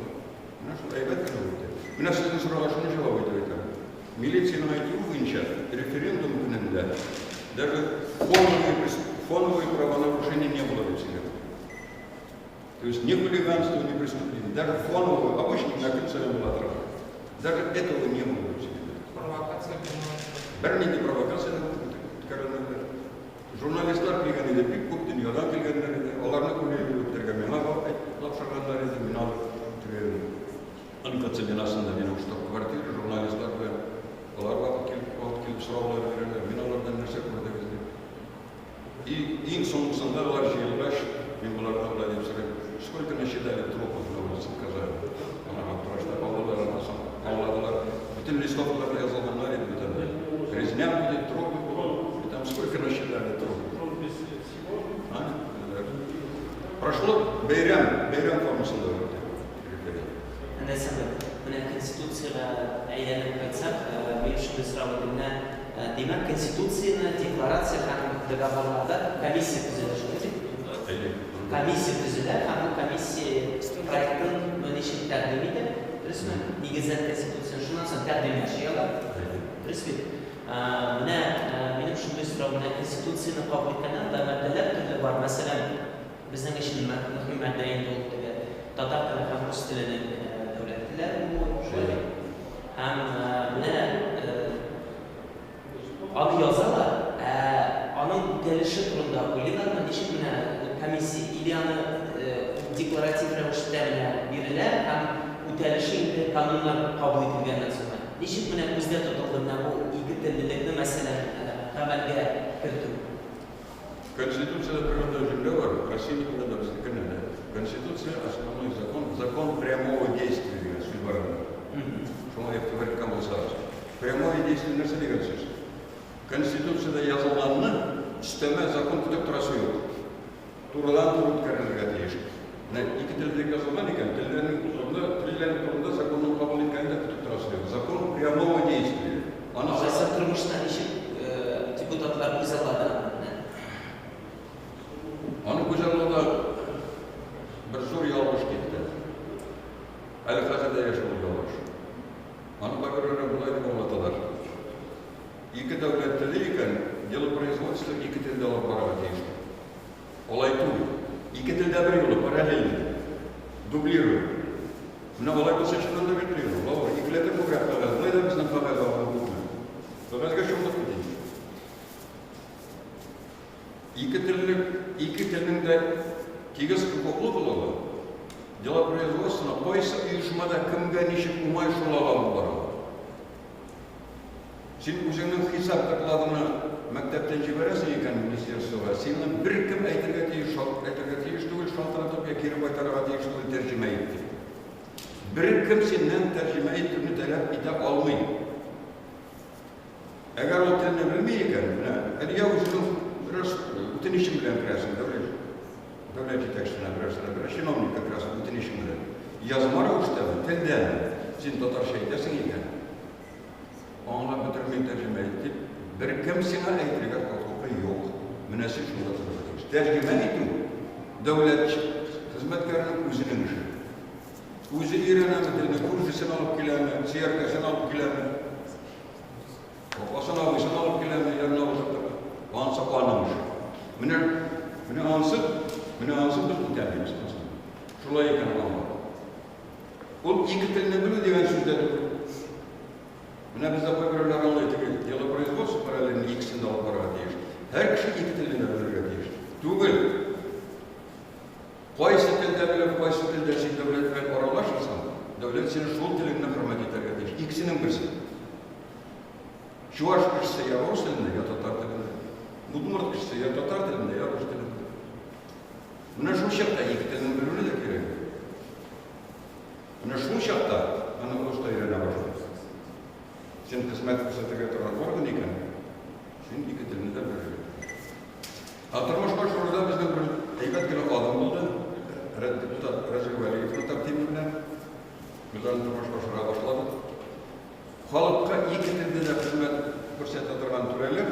[SPEAKER 4] Менә шул әйбәт кенә үтте. Менә сезнең сорашуны җавап итә. Милицияның әйтүе буенча референдум көнендә даже фоновые правонарушения не было вычислено. То есть ни хулиганство, ни преступление. Даже фоновые, обычно на конце было отражено. Даже этого не было вычислено.
[SPEAKER 5] Провокация.
[SPEAKER 4] Бәрнинди провокация кәрәнәләр. Журналистлар килгән иде, бик күп дөньядан килгәннәр иде. Аларны күрүләргә миңа лапшаганнар иде, мин алып тирәлдем. Анкация бинасында минем штаб-квартира, журналистлар белән алар вакыт килеп сораулар бирәләр. Мин алардан нәрсә күрдем инде. И иң соңгысында алар җыелгач, мин булардан да дип сорыйм. Сколько насчитали трупов на улице Казани? Ана аптырашта калдылар, алладылар. Bütün listoflarla yazılanlar иде. Резня будет, трупы Прошло бәйрәм формасында өтті.
[SPEAKER 1] Анда сәбәп, менә Конституцияға әйләнеп кайтсақ, мен шундай сұрап отырмын, демәк, Конституцияны, декларация һәм договорларда комиссия төзелә, комиссия төзелә, һәм комиссия проектын ничек тәкъдим итә, дөресме? Нигездән Конституцияны шуннан соң тәкъдим итәләр. Дөрес бит? Менә минем шундай сорау, менә Конституцияны кабул иткәндә маддәләр төрле бар. Мәсәлән, безнең өчен мөһим маддә инде ул татар теле һәм рус теленең дәүләт телләре шулай. Һәм менә аны язалар, аның үтәлеше турында уйлыйлармы, ничек менә комиссия или аны декларатив рәвештә бирелә һәм үтәлеше инде кануннар кабул ителгәннән соң. Ничек менә күздә тотылды менә бу ике теллелекне мәсәлән гамәлгә кертү?
[SPEAKER 4] Конституцияда природная земля бар, Россия никуда не секретная. Конституция основной закон прямого действия, судьбарный. Что мы говорим, кому сразу. Прямое действие нәрсе деген сөз. Конституцияда язылғанны үстеме закон күтіп тұрасы жоқ. Турадан тура өткәрілуге тиіс. Екі тілде жазылған екен, тілдердің турында законның қабыл еткенде күтіп тұрасы жоқ. Закон прямого действия.
[SPEAKER 1] Алайса тұрмышта ничек депутатлар үз алады?
[SPEAKER 4] Аны көз алдында бір зор ялғыш кетті. Әлі қазірде яшаулы ялғыш. Аны бағырыры бұлай деп олаталар. Екі дәулет тілі екен, дело производства екі тілді алып бараға тиіс. Олай ту. Екі тілді бір елі параллельно. Дублирую. Мына олай болса шынын да бетлеру. Лауыр, екілетір мұғырап қағаз. Бұлай да біздің қағаз алған бұлды. Қағазға шумдық кетейін. Екі тілдің де тегіз құқықлы болады. Дело производствына қойса үйшімада кімге нешік ұмай шулаған барады. Сен өзіңнің хисап докладына мәктептен жібересің екен министерствоға. Сенің бір кім әйтірге тиіс түгіл, шалтыратып кері қайтаруға тиіс түгіл тәржіме етті. Бір кім сенен тәржіме еттігіні талап ете алмайды. Әгер ол тіліне білмей екен, әлия өзінің өтінішін білен кірәсің, дәулет жетекшісіне кірәсің, чиновникқа кірәсің, өтінішін білен. Язмара ұштабы, тілден сен татарша етесің екен. Оңла бітірмей тәржіме етті. Бір кім сеңа әйтірге құқығы жоқ. Мінәсі шында тұрғытыңыз. Тәржіме ету дәулет қызметкерінің өзінің іші. Өзі үйренемі тіліне, курсысын алып келемі, сияркасын алып келемі, осын алып келемі, ерін алып жатыр. Ансы қуаным үшін. Міне ансы біз өтәліміз. Шулай екен алып. Ол екі тіліне білу деген сөзді. Міне бізді қойбірлер аңлайды. Дело производства параллельно екісінде алып бараға тиіс. Әр кіші екі тіліне білуге тиіс. Түгіл. Қойсы тілді біліп, қойсы тілді сен дәулетпен оралашырсан, дәулет сені шул тіліңні құрмет етерге тиіс. Екісінің бірсі. Чуваш кішісі я орыс тілінде, я татар тілінде. Удмурт кішісі я татар тілінде, я орыс тілінде. Мына шул шақта екі тілін білуіне де керек. Мына шул шақта аны орыста үйрене башлайды. Сен қызмет көрсетуге тұрған орган екен, сен екі тілін де білуге. Тұрмышқа шығарда біздің бір әйбет келі адам болды. Депутат Разил Валиевтің тактимімен біз аны тұрмышқа шығара башладық. Халыққа екі тілде де қызмет көрсете тұрған түрелер,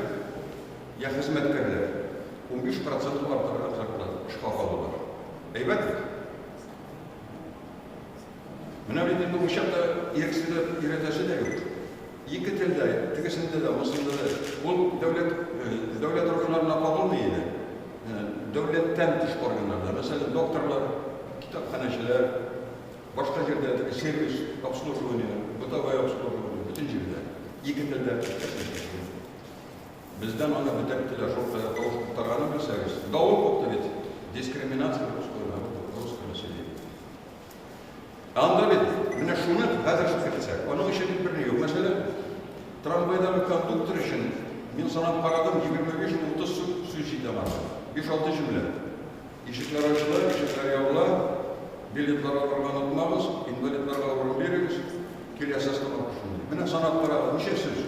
[SPEAKER 4] я қызметкерлер 15% артырған зарплата шқаға олар. Әйбет. Мына бетінде бұл шақта еркісінде үйретесі де жоқ. Екі тілде, тігісінде де, мұсында да. Бұл дәулет органдарына қағылмайды. Дәулеттен тыш органдарда. Мәселен, докторлар, кітапханашылар, башқа жерде сервис, обслуживание, бытовое обслуживание, бүтін жерде. Екі тілде. Бізден ана бітек тілі жоқта тауышқықтарғаны білсәңіз. Дауыл қопты бет. Дискриминация русского населения. Анда бет, міне шуны қазір шықыртсақ. Оның үшін біріне yok. Мәселен, трамвайдағы кондуктор үшін мен санап қарадым 25-30 сөз жидамады. 5-6 жүмле. Ешіклер ашылар, ешіклер яулар, билетларға барған ұтмағыз, инвалидларға орын беріңіз, келесі астанып шуны. Міне санап қарадым, неше сөз.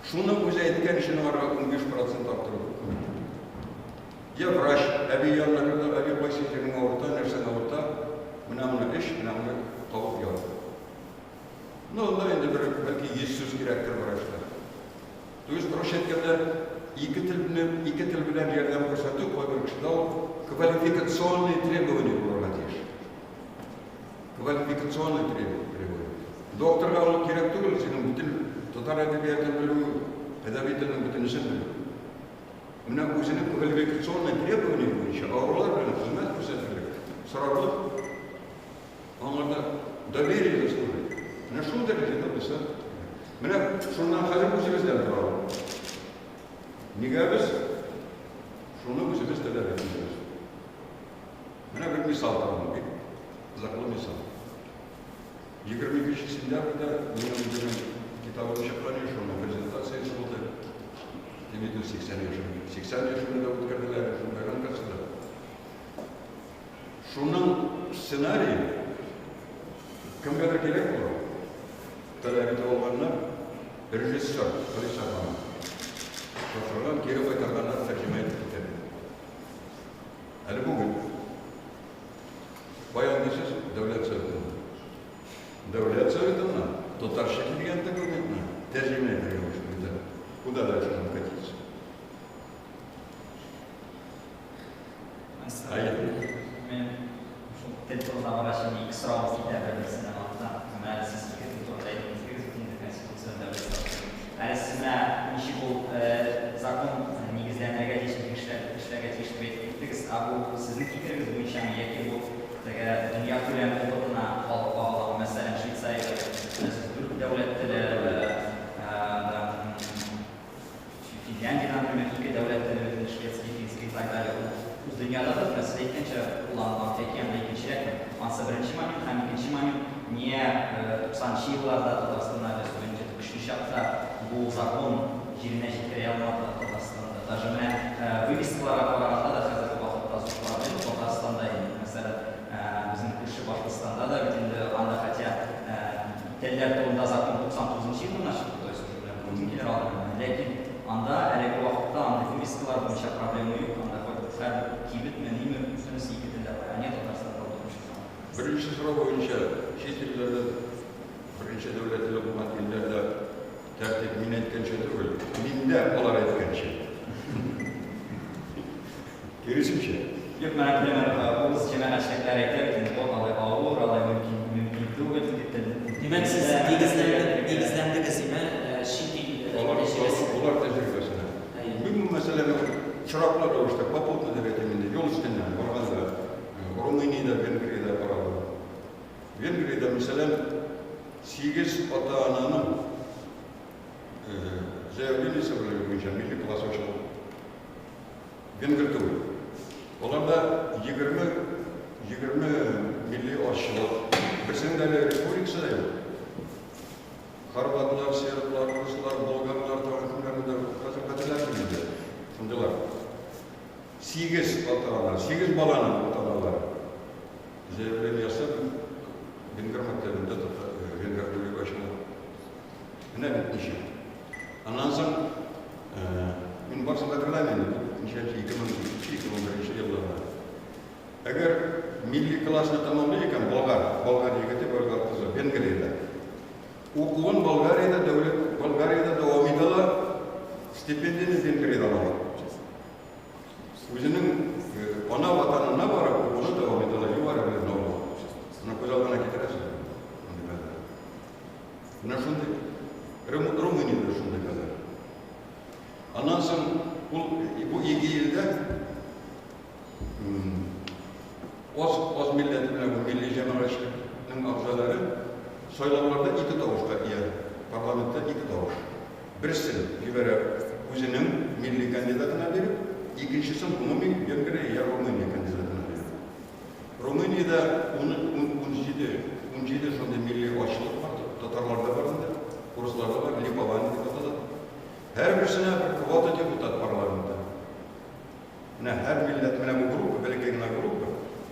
[SPEAKER 4] Шуны өзі әйткен ішінің арға 15% арттырып. Ya vraş, evi yanlarında, evi koysayacağın orta, nersen orta, mınamına iş, mınamına tavuk yağı. Ne oldu? Şimdi belki 100 söz gerektir vraşlar. То есть, проще говоря, iki til bilen yerden koşardı, koymakçıda o квалификационные требования kurulacak. Квалификационные требования. Doktorga alıp gerek değil, senin bütün Tatar edebiyatını bilimi, edebiyatının bütün işini bilimi. Buna bu senin квалификационные требования boyunca avrular bilen hizmet gösterilir. Sorarlık, onlarda доверие gösterilir. Ne şu derecede bilse, buna şundan hazır özümüzden duralım. Niye biz? Şunu özümüz talep ediyoruz. Buna bir misal alalım, bir zaklı misal. 22 sentyabrda benim kitabım çıklanıyor şuna, prezentasyası oldu. Demedim 80 yaşında da ötkürdiler, şunların karşısında. Şunun senaryo, kimге gerek olur? Talebide olanlar, rejissör, polis adamı. Şoförler geri kaytarganlar tercüme edip gitti. Yani bugün, bayan desiz, devlet soyutundan. Devlet soyutundan, tutar şekilgen takılmakla tercüme ediyormuş burada. Bu da şunun kaçısı. Hayır.
[SPEAKER 6] Men til programmer som gikk stravt i devletsen av men siz ничего бұл закон негізденерге іштерге тиіштіп еттіңіз, а бұл сіздің пікіріңіз бойынша яки бұл дүния көлем опытына қалып бағалау, мәселен Швейцария түрік дәулеттілі, Финляндиядан екі дәулеттілі, шведский, финский и так далее. Бұл дүнияда да мәселе екінші ұланған текемді екіншірек. Ансы бірінші момент, һәм екінші момент не 90-ші жылларда Татарстанда күшті шақта бұл закон жеріне жеткіре алмады Татарстанда. Даже мен вывескаларға қарағанда да қазіргі уақытта проблема Татарстанда, мәселен, біздің күшті Башқұртстанда да енді анда хотя тілдер турында закон 99 жылына шықты, то есть келер алдым. Лекин анда әлегі уақытта анда вывескалар бойынша проблема жоқ, анда һәр кейбіт мен имір үстіміз екі тілдер бар, не Татарстанда отырмыш.
[SPEAKER 4] Бірінші сұрау бойынша шет елдерде бірінші дәулеттілік болған елдерде тәртіп мен әйткенше түгіл, менде олар әйткенше. Керісінше?
[SPEAKER 6] Yok, mən bilməm, bu cəmiyyət əşəkləri etər, o alay ağır, alay mümkün deyil.
[SPEAKER 1] Demək siz negizləndiniz mi?
[SPEAKER 4] Onlar təcrübəsine. Bugün məsələni çıraklar doğuşda, Popotlu devletinde, yol üstünden, orada, Rumeniyada, Vengriyada paralı. Vengriyada mesela 8 ata-ananın заявлениясы бойынша milli klası açıldı. Венгр түгіл. Оларда 20 milli aşçılık. Бірсінде әлі республикасы да yok. Хорватлар, сербlar, ruslar, болгарlar, тағыларында қазір қателер келді. Сондайлар. 8 ата-аналар, 8 баланың ата-аналары заявлениясы Венгр мәктебінде Венгр түгіл ашылды. Міне бітнеше. Ondan sonra ben baksana hatırlamıyorum. İnşallah 2001 yıllarda. Eğer milli klasını tamamlayırken Bulgar yigiti, Bulgar kızı Vengriyada. Okuğun Bulgariyada devam ediyorlar. Stipendiyini Vengriyada alıyorlar. Özünün ana vatanına varıp okulu devam ediyorlar. Yuvarı bile ne olur. Ona kuzalgana getirersin. Buna şunu Rumeniyada şunda kadar. Ondan sonra bu 2 yılda Oz milleti bilen bu milli cemaatinin avzaları soylavlarda 2 tavuşka iya, parlamentte 2 tavuş. Birisini libere özünün milli kandidatına verip, ikincisini umumi Vengriya ya Rumeniya kandidatına verip. Rumeniyada 17 şunda milli açılık var, Tatarlarda vardı. Ruslarda var, Lipovani деп аталады. Her birisine bir kvota депутат парламентте. Мына her millet, мына bu группа, белгіленген группа,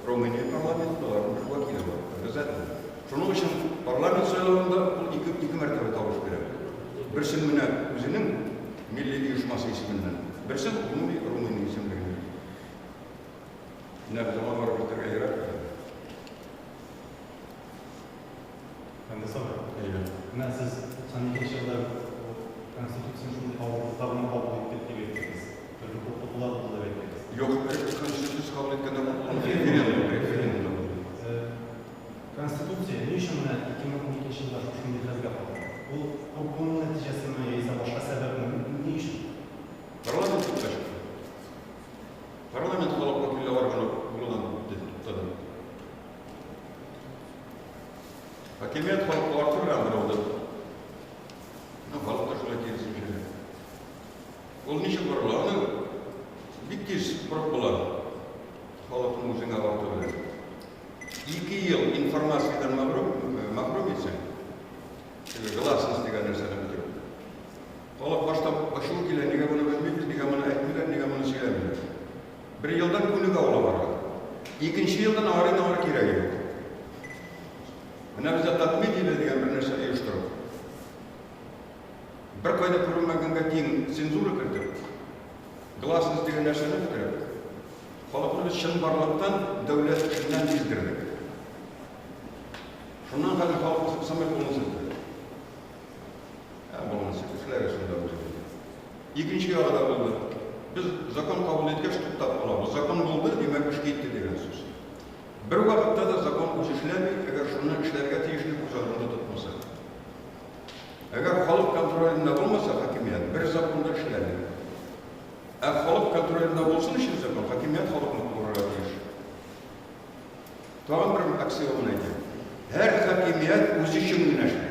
[SPEAKER 4] Rumeniya парламентінде олардың bir vakili var, обязательно. Şunun için parlament sayılığında бұл 2 mərtəbə тауыш береді. Бірісін мына өзінің milli uyuşması isminden, бірісін umumi Rumeniya isimлегінен. Ne bir zaman var bir tek yarar.
[SPEAKER 2] Ben de sonra.
[SPEAKER 4] Eyvallah.
[SPEAKER 2] Ben siz sanki şeyler konstitüsyon tabanı kabul ettiği bekleriz. Böyle popular da bekleriz.
[SPEAKER 4] Yok, konstitüsyon kabul ettiğinde referandum.
[SPEAKER 2] Konstitusiya ne için 2012 yılında şunu bitirdik yapalım. Bunun neticesi mi ise başka sebep mi? Ne için?
[SPEAKER 4] Parlament tutacak. Parlament halk vakilleri var bulunan dedi. Hakimiyet halkı artır rağmen oldu. Halk da şöyle gelsin şöyle. Onun için var onu bir kez bıraktılar. Halkın uzun avartı. 2 yıl informasiyadan mahrum etsen, glasınız diye nereden bitirip. Halk başta başım gelen niye bunu bilmiyoruz, niye bunu etmiyorlar, niye bunu söylemiyorlar. Bir yıldan günü avla var. İkinci yıldan ağrı kiraya yok. Buna bize tatmin edilen bir neresi uyuşturup. Bir kayda kurulmayan gatin senzura kırdık. Glasınız diye nereden bitirip. Halkını biz şın varlıktan devlet işinden bildirdik. Şundan kadar halkı samet olmasıydı. Olmasıydı, filer yaşında olmasıydı. İkinci yarada oldu. Biz zakon kabul etkiş tuttak olamız. Zakon oldu, demek iş gitti degen söz. Bir vakitte de zakon uç işlemeyip, eğer şunun işlerge teyişini uzarında tutmasa. Eğer halk kontrolünde olmasa hakimiyet, bir zakonda işlemeyip. Eğer halk kontrolünde olsun için zakon, hakimiyet halkın kurara teyişi. Tamam bir aksiyon neydi? Her hakimiyet öz için güneşli.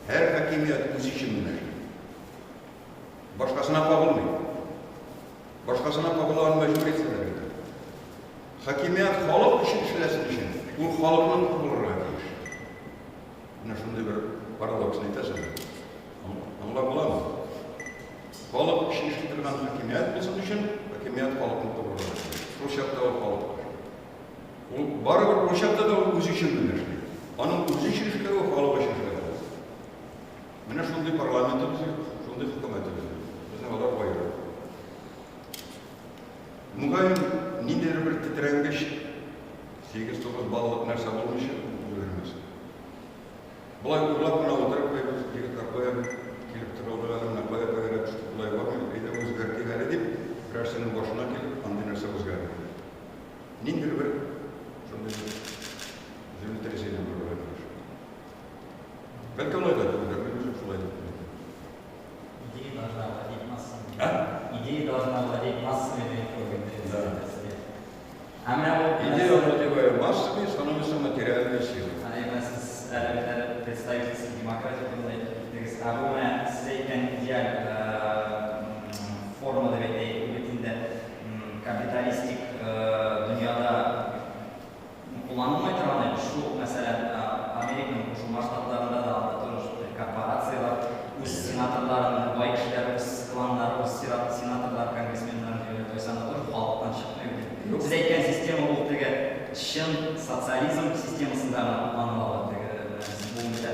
[SPEAKER 4] Her hakimiyet öz için güneşli. Başkasına kabulmayın. Başkasına kabulan mecbur etseler. Hakimiyet halk için işlesin için. Bu halkın kurulur ediyor. Buna şimdi bir paradoks neytesin. Anlar mı? Halk için işletilen hakimiyet olsun için hakimiyet halkın kurulur ediyor. Rusya'da o halk. Barabir Rusya'da da o öz için güneşli. Onun öz için işleri o halk için işleri. Buna şimdi parlamentimizi, şimdi hükümetimizi. Bizim olar bayırır. Mugayim nider bir titrengeç 8-9 ballık narsa olmuş görürmüz. Bulay uylap buna oturup koyuyoruz, jigit koyup, kelip turulduğlarına koyup, bulay bakmıyor, eyde o'zgartı gale deyip, birarsenin boşuna kelip, anday narsa o'zgartı. Nider bir, şunday zümrüt teresiyle bir olaylar. Belki olayda da bizim şulayda.
[SPEAKER 6] Идеи должна владеть массами. Идеи должна владеть массами.
[SPEAKER 4] Идея владевая массами становится материальной силой.
[SPEAKER 6] Siz представительство демократии, bu sizeyken ideal formada ve hükümetinde kapitalistik dünyada kullanılmaya çalışan şu mesela Amerika'nın şu maçlarında da anlatılmış korporasyonlar, uz senatörlerin, vay kişiler, uz klanlar, uz senatörler, kongresmenler diyor, to есть anlatır halktan çıkmıyor. Sizeyken sistema bu şın sosyalizm sistemasında kullanılan bu mesela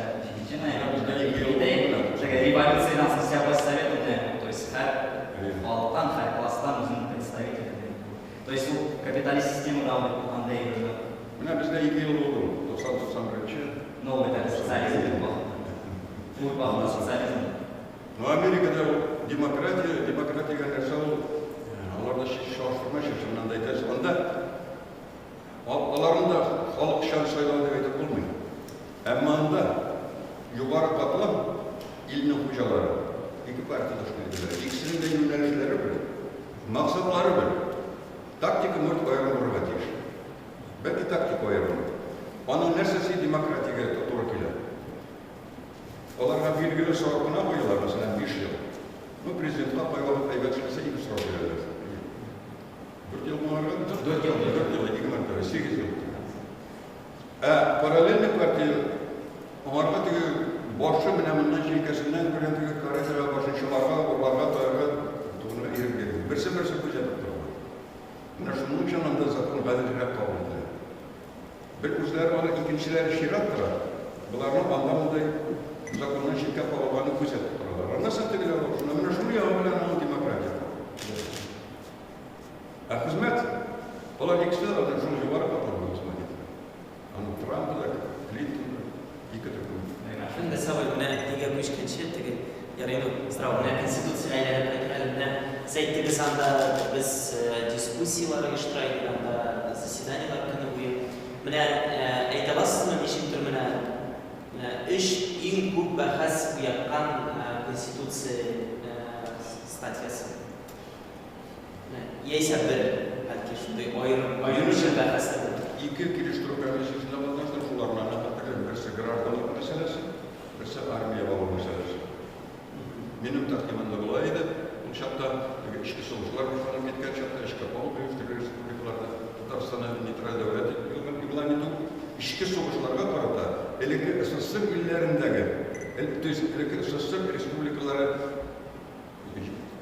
[SPEAKER 6] революция социального совета, то есть халықтан, her класстан өзінің представителі. То есть бұл капиталист системада қандай
[SPEAKER 4] Мына бізде 2 yıl oldu, 90-91.
[SPEAKER 6] новый социализм бұл бағыты социализм.
[SPEAKER 4] Но Америкада демократия нәрсе ол, оларда шауыштырма шешімнен айтасыз. Онда оларында халық шан сайлау деп айтып болмайды. Әмма анда yukarı katılan ilmin hocaları, iki partide işlediler. İkisinin de yönelişleri bir, maksatları bir. Taktik mört koyarım buraya diyor. Belki taktik koyarım. Onun nersesi demokratiye doğru gelir. Onlara virgülü sorguna koyuyorlar mesela 5 yıl. Bu prezidentler koyuyorlar, kaybetmişse 2 soru verirler. 4 yıl mı var?
[SPEAKER 6] 4 yıl.
[SPEAKER 4] 4 yıl, 2 mertebe, 8 yıl. Paralelli partiye onlarga tüge boşçu bineminden şirkesinden gören tüge karakterler başın şımarga, orlarga, toyarga tuğuna erim gelir. Birisi kuzatip durur. Buna şunun için anda zakon gazeteciler kabul edilir. Bir uzlar var, ikinciler şirattır. Bunların anlamında zakonun şirket kalıbanı kuzatip dururlar. Nasıl tügeler var? Buna şunu yapabilir ama demokratiya. Hizmet, olay
[SPEAKER 1] әйтегез анда біз дискуссиялар оештырайық, анда заседаниялар көне буе. Менә әйтә аласызмы, ничектер менә эш иң күп бәхәс уяткан конституция статьясы. Яисә бер, бәлки шундай аеруча бәхәстер.
[SPEAKER 4] Ике килештирүү комиссиясында булгандан шуларны хәтерләп, берсе гражданлык мәсьәләсе, берсе армия бабы мәсьәләсе. Минем тәкъдимемдә була иде. Ул чакта ички сугышлар башланып киткән чакта, ички полк республикаларда Татарстанның нейтраль дәүләте игълан итү, ички сугышларга карата элекке СССР илләрендәге, элекке СССР республикалары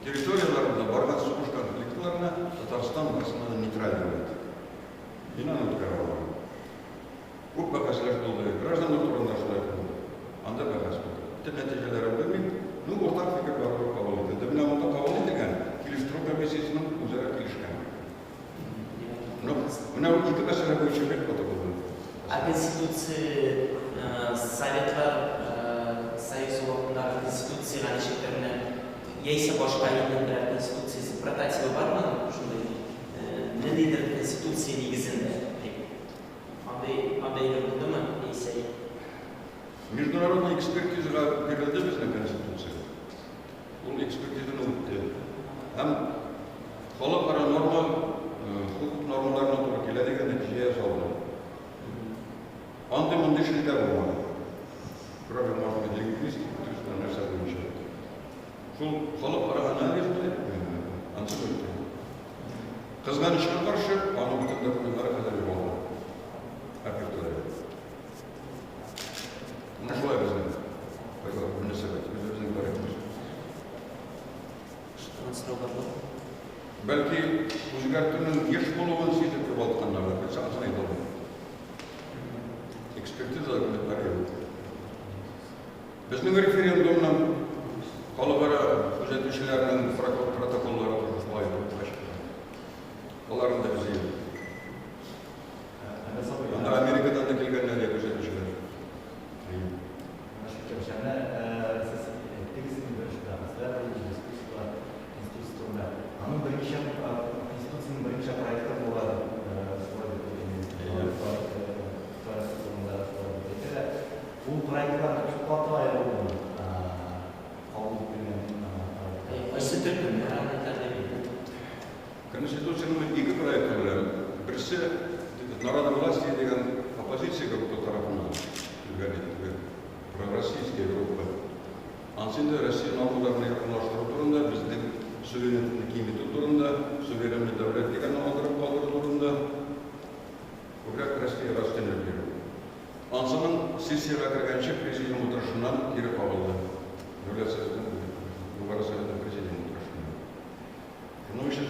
[SPEAKER 4] территорияларында барган сугыш конфликтларына Татарстан Россиянең нейтраль дәүләте. İnanın kararlar. Bu bakaslar doldu. Gражданlık turunda şöyle oldu. Anda bakas oldu. İşte neticelere vermeyip, nu ortak fikir var olarak kabul edildi. Bina onda kabul edilen, kilistro komisyasının üzerine kilişken. Bina iki mesele bu için bir protokol.
[SPEAKER 1] Конституция Советлар Союзы вакытында конституцияга ничектерне яисә башка илдә конституциясы прототипы бармы? Шундай недидер конституция нигезендә. Андай булдымы? Яисә
[SPEAKER 4] Международная экспертиза берилди безнең конституция. Ул экспертизаны үтте. Һәм халыкара норма, хукук нормаларына туры килә дигән нәтиҗә ясалды. Анда мондый эшләр булмады. Кроме, может быть, лингвистик, нәрсә буенча. Шул халыкара анализ белән ансыз үтте. Кызганычка каршы, аны бүтән документлар кадәр булды. Әфәктәре. Менә шулай безнең мөнәсәбәт, безнең барыбыз. Бәлки, үзгәртүнең еш булуын сизеп калганнар, белсә, аны әйтә алмыйм. Экспертиза документлары юк. Безнең референдумның халыкара күзәтүчеләрнең протоколлары шулай булды. Олардың да бізде. Анда Америкадан да келгендер де күзетушілер.
[SPEAKER 2] Аның конституцияның бірінші проекті болады. Бұл проекттар қуаты айырылды.
[SPEAKER 4] Конституцияның екі проекты бар. Бірisi народовластие деген оппозиция группа тарапынан пророссийская группа. Ансында Россия нормаларына якынлаштыру турында, біздің суверенитетті кеңейту турында, суверенный дәүләт деген алдырып калдыру турында күбрәк Россия растенер беру. Ансының сессияга кергәнче президент утырышыннан кире кагылды. Дәүләт советының президент утырышыннан. Шуның өчен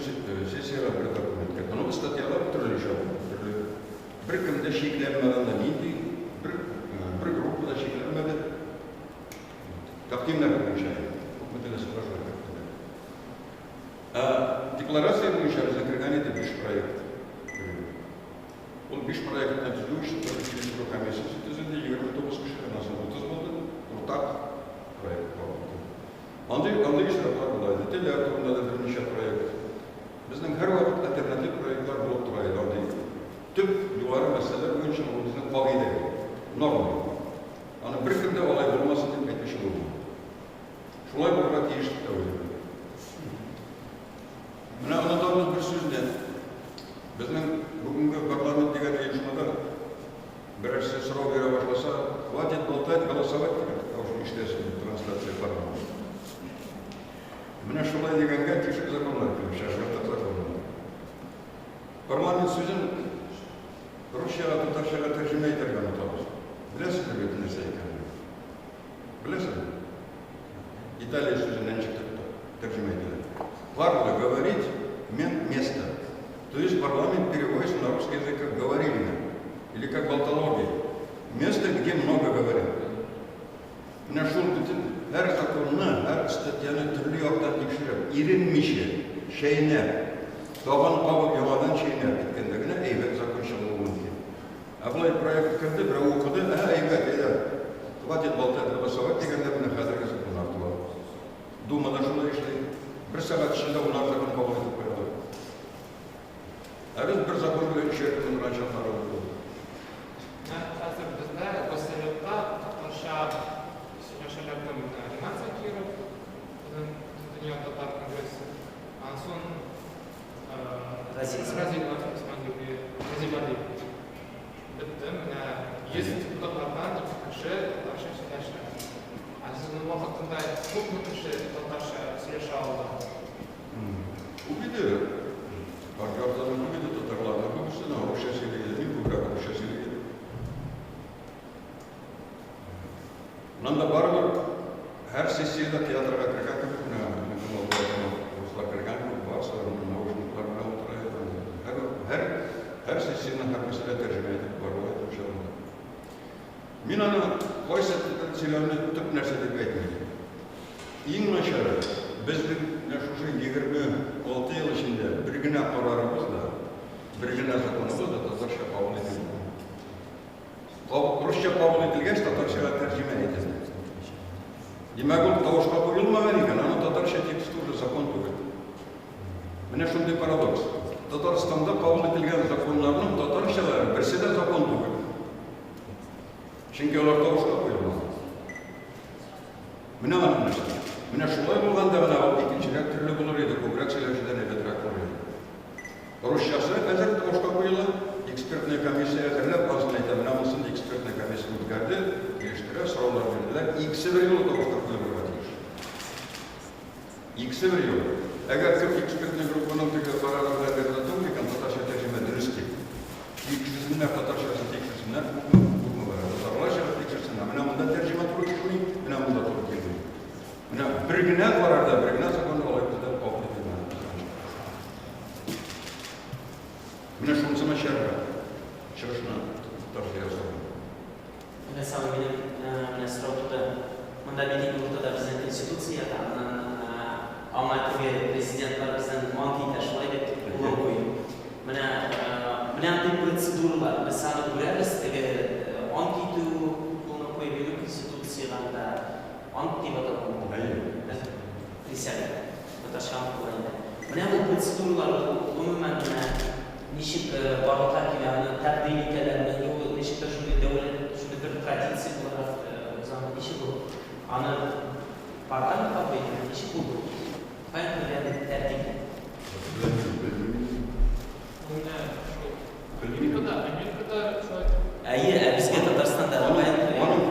[SPEAKER 4] сессияга бер документ кертте. Аны статьялар төрле ишарат. Бер кемдә шикләнмәгәндә нинди, бер группада шикләнмәде. Тәкъдимнәр буенча. Мәсьәләсе башка. Декларация буенча закрыган иде 5 проект. Ул 5 проектны төзү өчен килешү комиссиясы төзелде, 29 кешенең асылы 30 булды. Уртак проект булды. Андый эшләр булды. Телләр турында да берничә проект. Безнең һәр вакыт альтернатив проектлар булып тора иде. Андый төп югары мәсьәләләр буенча ул безнең кагыйдә, норма. Аны бер кемдә алай булмасын дип әйтүче булды. Шулай булырга тиеш түгел. Менә анатомыз бер сүздән. Безнең бүгенге парламент дигән оешмада берәрсе сорау бирә башласа, хватит болтать, голосовать кирәк. Ошо иштәсен трансляция парламент. Менә шулай дигәнгә тиеш законлар килеп чыгып законлар. Парламент сүзен русчага, татарчага тәрҗемә итәргә онытабыз. Беләсезме бит нәрсә икәнен? Беләсезме? Италия сүзен ничек тәрҗемә итәләр? Важно говорить место. То есть парламент переводится на русский язык как говорильня или как болтология. Место, где много говорят. Нашел һәр законны, һәр статьяны төрле яктан тикшереп, иренмичә, шәйнәп, табан кабып яңадан шәйнәп иткәндә генә әйбәт закон чыгуы мөмкин. Абылай проект кертте, берәү укыды, әйбәт, хватит болтать, голосовать дигәндә менә хәзерге законнар тула. Думада шулай эшләй. Бер bir saat içinde onlar zakon kabul edip koyalım. Evet, bir zakon böyle şerifin müracaatları oldu.
[SPEAKER 5] Hozir bizda Gossovjetda Toshsha yashalayotgan animatsiya Kirov, Dunyo Tatar kongressi, Anson Razibali. Bitta mana 100 deputatlardan 2 kishi Toshsha ishlashgan. Sizni vaqtida ko'pmi kishi Toshsha ishlasha oldi?
[SPEAKER 4] Bu bir de Barcavlar'ın bir de Tatarlar'ın bu sene Rusya seviyede değil, bu kadar Rusya seviyede. Nanda barbar her sesiyede tiyatro kırkan gibi Ruslar kırkan gibi varsa nauşniklarına oturuyor. Her sesiyeden her mesele tercüme edip barbar etmişler. Minanı oysa silahını tutup nerse de etmeydi. İyi naşarı bizden şu 26 yıl içinde bir güne kararımızla, bir güne zakonumuzla Tatarca kabul edildi. Rusça kabul edilgence Tatarca tercüme edildi. Demek ki Tavuşka koyulmamalıyken ama Tatarca teksti уже закон değil. Mene şunday paradoks. Tatarstan'da kabul edilgen zakonlarının Tatarcaları birisi de zakon değil. Çünkü onlar Tavuşka koyulmalı. Mene anlaşılır. Mene şulay bolganda mene o ikinçiler türlü bulur edi, ko'proq söyleşiden ebedrak olur edi. Rusyası hozir Tavuşka koyulan ekspertne komissiya hazırlab, azın aytadi, mene bunsin ekspertne komissiya o'tkazdi, kelishtirib, so'rovlar berdilar. İkisi bir yo'l Tavuşka koyulib o'tish. İkisi bir yo'l. Agar ko'p ekspertne gruppaning qarorlar beriladi, lekin Tatarcha terjima durustki. Tekshirsinlar, Tatarchasi tekshirsinlar, bu barada. Ruscha tekshirsinlar. Mene bunda terjima to'g'ri kelmaydi, mene bunda to'g'ri kelmaydi. Bir güne kararda, bir güne sakın olayımızdan kabul edilmez. Mene şunsuna şerbe, şaşına tartışıyor sonra.
[SPEAKER 1] Mene sami mene sırada manda mening o'rtada bizning institutsiya ommaviy prezidentlar bizdan mantiy tashkil deb e'lon qo'yib. Mana bunday proseduralar biz sani ko'ramiz, ankitu qo'yib qo'yib institutsiyalarda antivator Liseli, Tatarşan kullanımda. Mana bu proseduralar umuman nishib bog'lar keladi, taqdim etiladi, nishib shunday davlat, shunday bir traditsiya bo'lar, o'zimiz nishib bu. Ana parlament qabul etgan nishib bu. Qanday qiladi tartib?
[SPEAKER 5] Bunda Amerikada
[SPEAKER 1] Ayy, bizga Tataristonda
[SPEAKER 4] Onun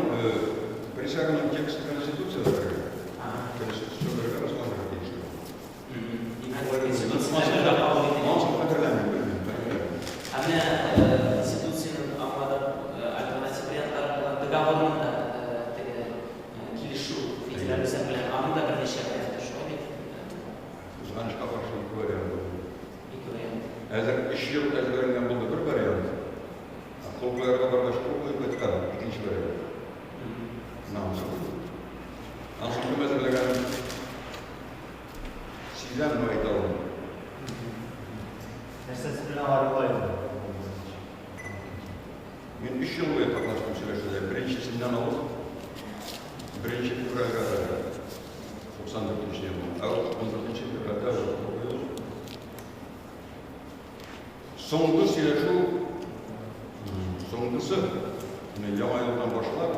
[SPEAKER 4] присяганың тексті конституцияда Конституция берген Османға тексті. Онсыз қадірләмей
[SPEAKER 1] Ана конституцияның амада альтернатив варианттары болған договорында келішу федерализм белән анда берничә варианттар шулай бит.
[SPEAKER 4] Кызганычка каршы ике вариант.
[SPEAKER 1] Ике вариант.
[SPEAKER 4] Әзер 3 ел әзерләнгән булды бір вариант. Кол куярга баргач кул куеп кайткан икенче вариант. Aslında mesela sizden mi ait olun?
[SPEAKER 2] Nesnesine var olaydı.
[SPEAKER 4] Ben 3 yıl boyu katlaştım süreçte. Birincisinden alıp, birinci fevralga 94. yılın, 14. fevralga okuyoruz. Sonuncusu, Yama yıldan başlar,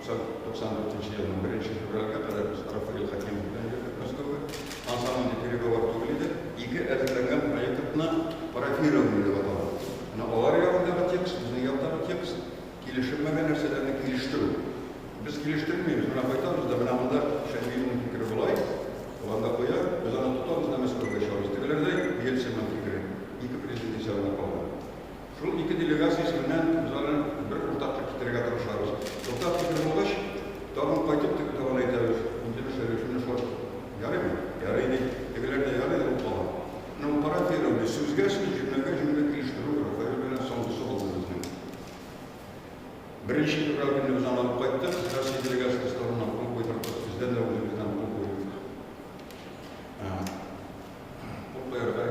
[SPEAKER 4] 94. yılın 1. fevralga kadar Rafael Hakim'den Moskova, Ansamın переговор tugulida, iki әзірленген проектна парафирование деп аталады. Олар яғындағы текст, біздің яғындағы текст, келешілмеген нәрселерді келіштіру. Біз келіштірмейміз, мына айтамыз да, мына мында Шәмбиевнің пікірі былай, оланда қоя, біз аны тұтамыз да Москваға шығамыз. Тегілерде Ельциннің пікірі, екі президент есебіне қалды. Шул екі делегациясымен біз аны бір ортақ пікірге тырышамыз. Ортақ пікір болғаш, тағын қайтып тағын айтамыз. Үнтелі сөйлешіміне шол. Ярайды, ярайды. Тегілерде ярайды болып қалады. Мына парафирование сөзге жümlеге келіштіру Рафаэль белән соңғысы болды біздің. Бірінші февраль күні біз аны алып қайттық. Россия делегациясы тарапынан қол қойдық. Бізден де өзімізден қол қойдық. Қол қойырға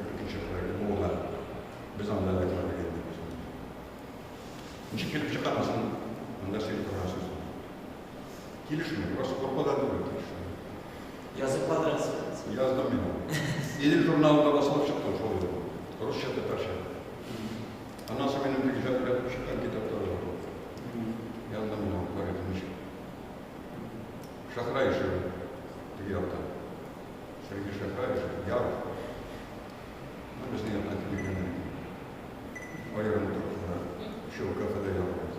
[SPEAKER 4] екінші проект болған. Біз анда айтқан дегенбіз. Неше келіп шыққанмасын, анда сен тұрасыз. Келішме, просто қорқадан көріп келішме.
[SPEAKER 1] Yazıp kadırız.
[SPEAKER 4] Yazdım ben. İdil jurnalında basılıp çıktı o şöyle. Rusça Tatarca. Ondan sonra benim bir güzel bir çıkan kitaplar var. Yazdım ben onu öğretmiş. Şahra işi. Tigiyalta. Sergi Şahra işi. Yarış. Ben biz ne yaptık bir gün. Ayarım tarafına. Şu kafede yarış.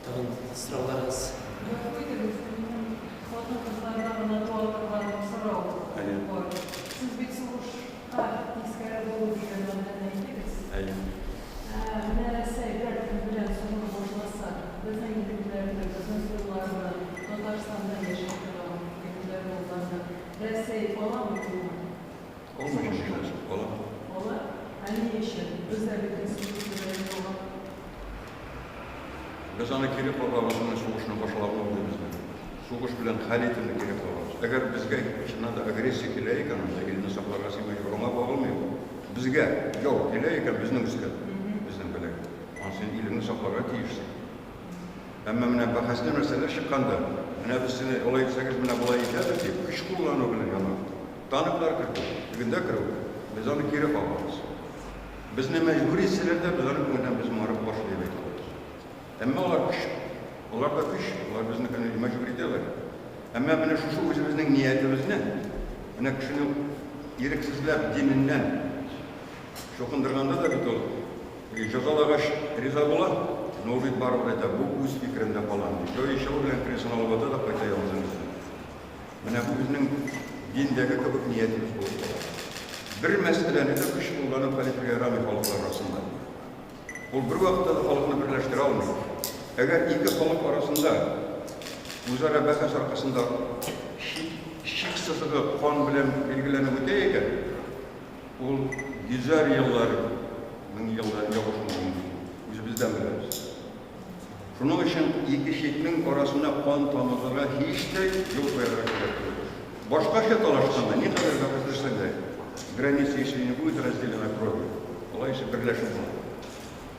[SPEAKER 1] Tamam, sıralarız.
[SPEAKER 4] Aynen.
[SPEAKER 7] Siz bir soruş, iskara dolu bir yöntemden eğitiriz.
[SPEAKER 4] Aynen.
[SPEAKER 7] Neresi bilen sorunu boşlasa, bizim ülkelerde, bizim yıllarda, Tatarstan'da yaşayan ülkeler olduğunda, neresi olan mı?
[SPEAKER 4] Olmuş işte. Olan.
[SPEAKER 7] Olan, hani yaşayan, özellikle sürücülerin olan.
[SPEAKER 4] Biz ana kerek babamızın soğuşuna başlamamız bizden. Soğuş bilen halitini kerek babamız. Eğer bizge içinde agresiya keleyken, ilini saklarası mecburuna bağılmıyor. Bizge yok keleyken bizden bizge. Bizden böyle. Onun ilini saklara tiyişsin. Ama mene bahaslı mesele çıkanda. Mene biz seni olay sakız mene olay itadı ki, kış kullanı bilen yana. Tanıklar kırdı. Bugünde kırdı. Biz ana kerek babamız. Biz ne mecburi hisselerde biz ana bugünden biz marif başlayabiliriz. Ama onlar da kış, onlar bizden mecbur ediyorlar. Ama bana şu özümüzün niyetimiz ne? Bana kişinin iriksizler dininden şokundurganda da bir dolu. Cezalağa riza olan, Novid Barbara'da bu üz fikrinde falan. Şöyle işe olan kresin alıbada da payta yalnızımızda. Bana bu bizim dindeki kabuk niyetimiz bu. Bir meseleni de kış kullanıp kalifiyeramı halklar arasında. Bu bir vakitte de halkını birleştire almıyor. Eğer iki halk arasında uzara bahas arkasında şiksizliği kan bilen bilgilerini öteyken o yüzer yıllar, bin yıllar yavuşun bizden biliriz. Şunun için iki şeklin arasında kan tamızına hiç de yol koyarak gerekiyor. Başka şey talaştığında ne kadar kapatırsan da granisi işini bu razdelene proje. Dolayısıyla birleşim var.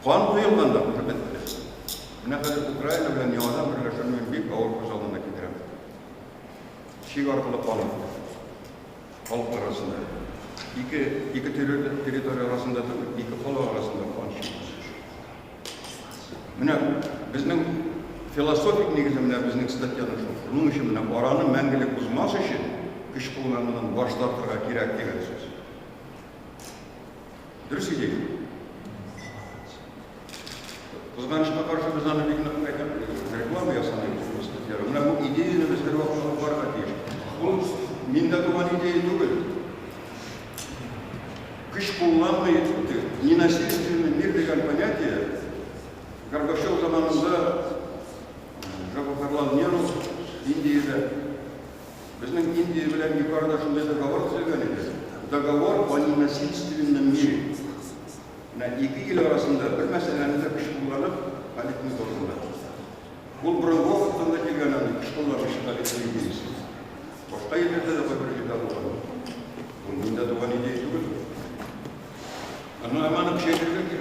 [SPEAKER 4] Kan koyulmanda bu bitti. Ne kadar Ukrayna bilen Yaman birleşmenin büyük Avrupa salonuna giderim. Şiv arkalı kalın. Halklar arasında. İki teritori arasında da iki kolu arasında kan şiv. Bizim filosofik negizimde bizim statyanın şu. Bunun için oranın mengelik uzması için kış kullanımının başlatırga gerek деген söz. Dürüst değil. Kızganışına karşı biz anı bir reklam yasanıyoruz bu statyaları. Bu ideyi biz bir vakıfla var atıyor. Bu minnet olan ideyi değil. Kış kullanmayı, ненасильственный мир деген понятие Горбачев zamanında Жапар Неру Индияда bizim Indiya bilen yukarıda şunda dogovor tüzülgen edi. Dogovor o ненасильственном мире. İki il arasında bir meseleni de kış kullanıp halitini bozdular. Bu bırıngı vaktında kelgen anı kış kullanmış halitini değilsin. Başka yerlerde de böyle bir kitabı var. Bunun da doğan ideyi değil. Ama hemen bir şey derler ki,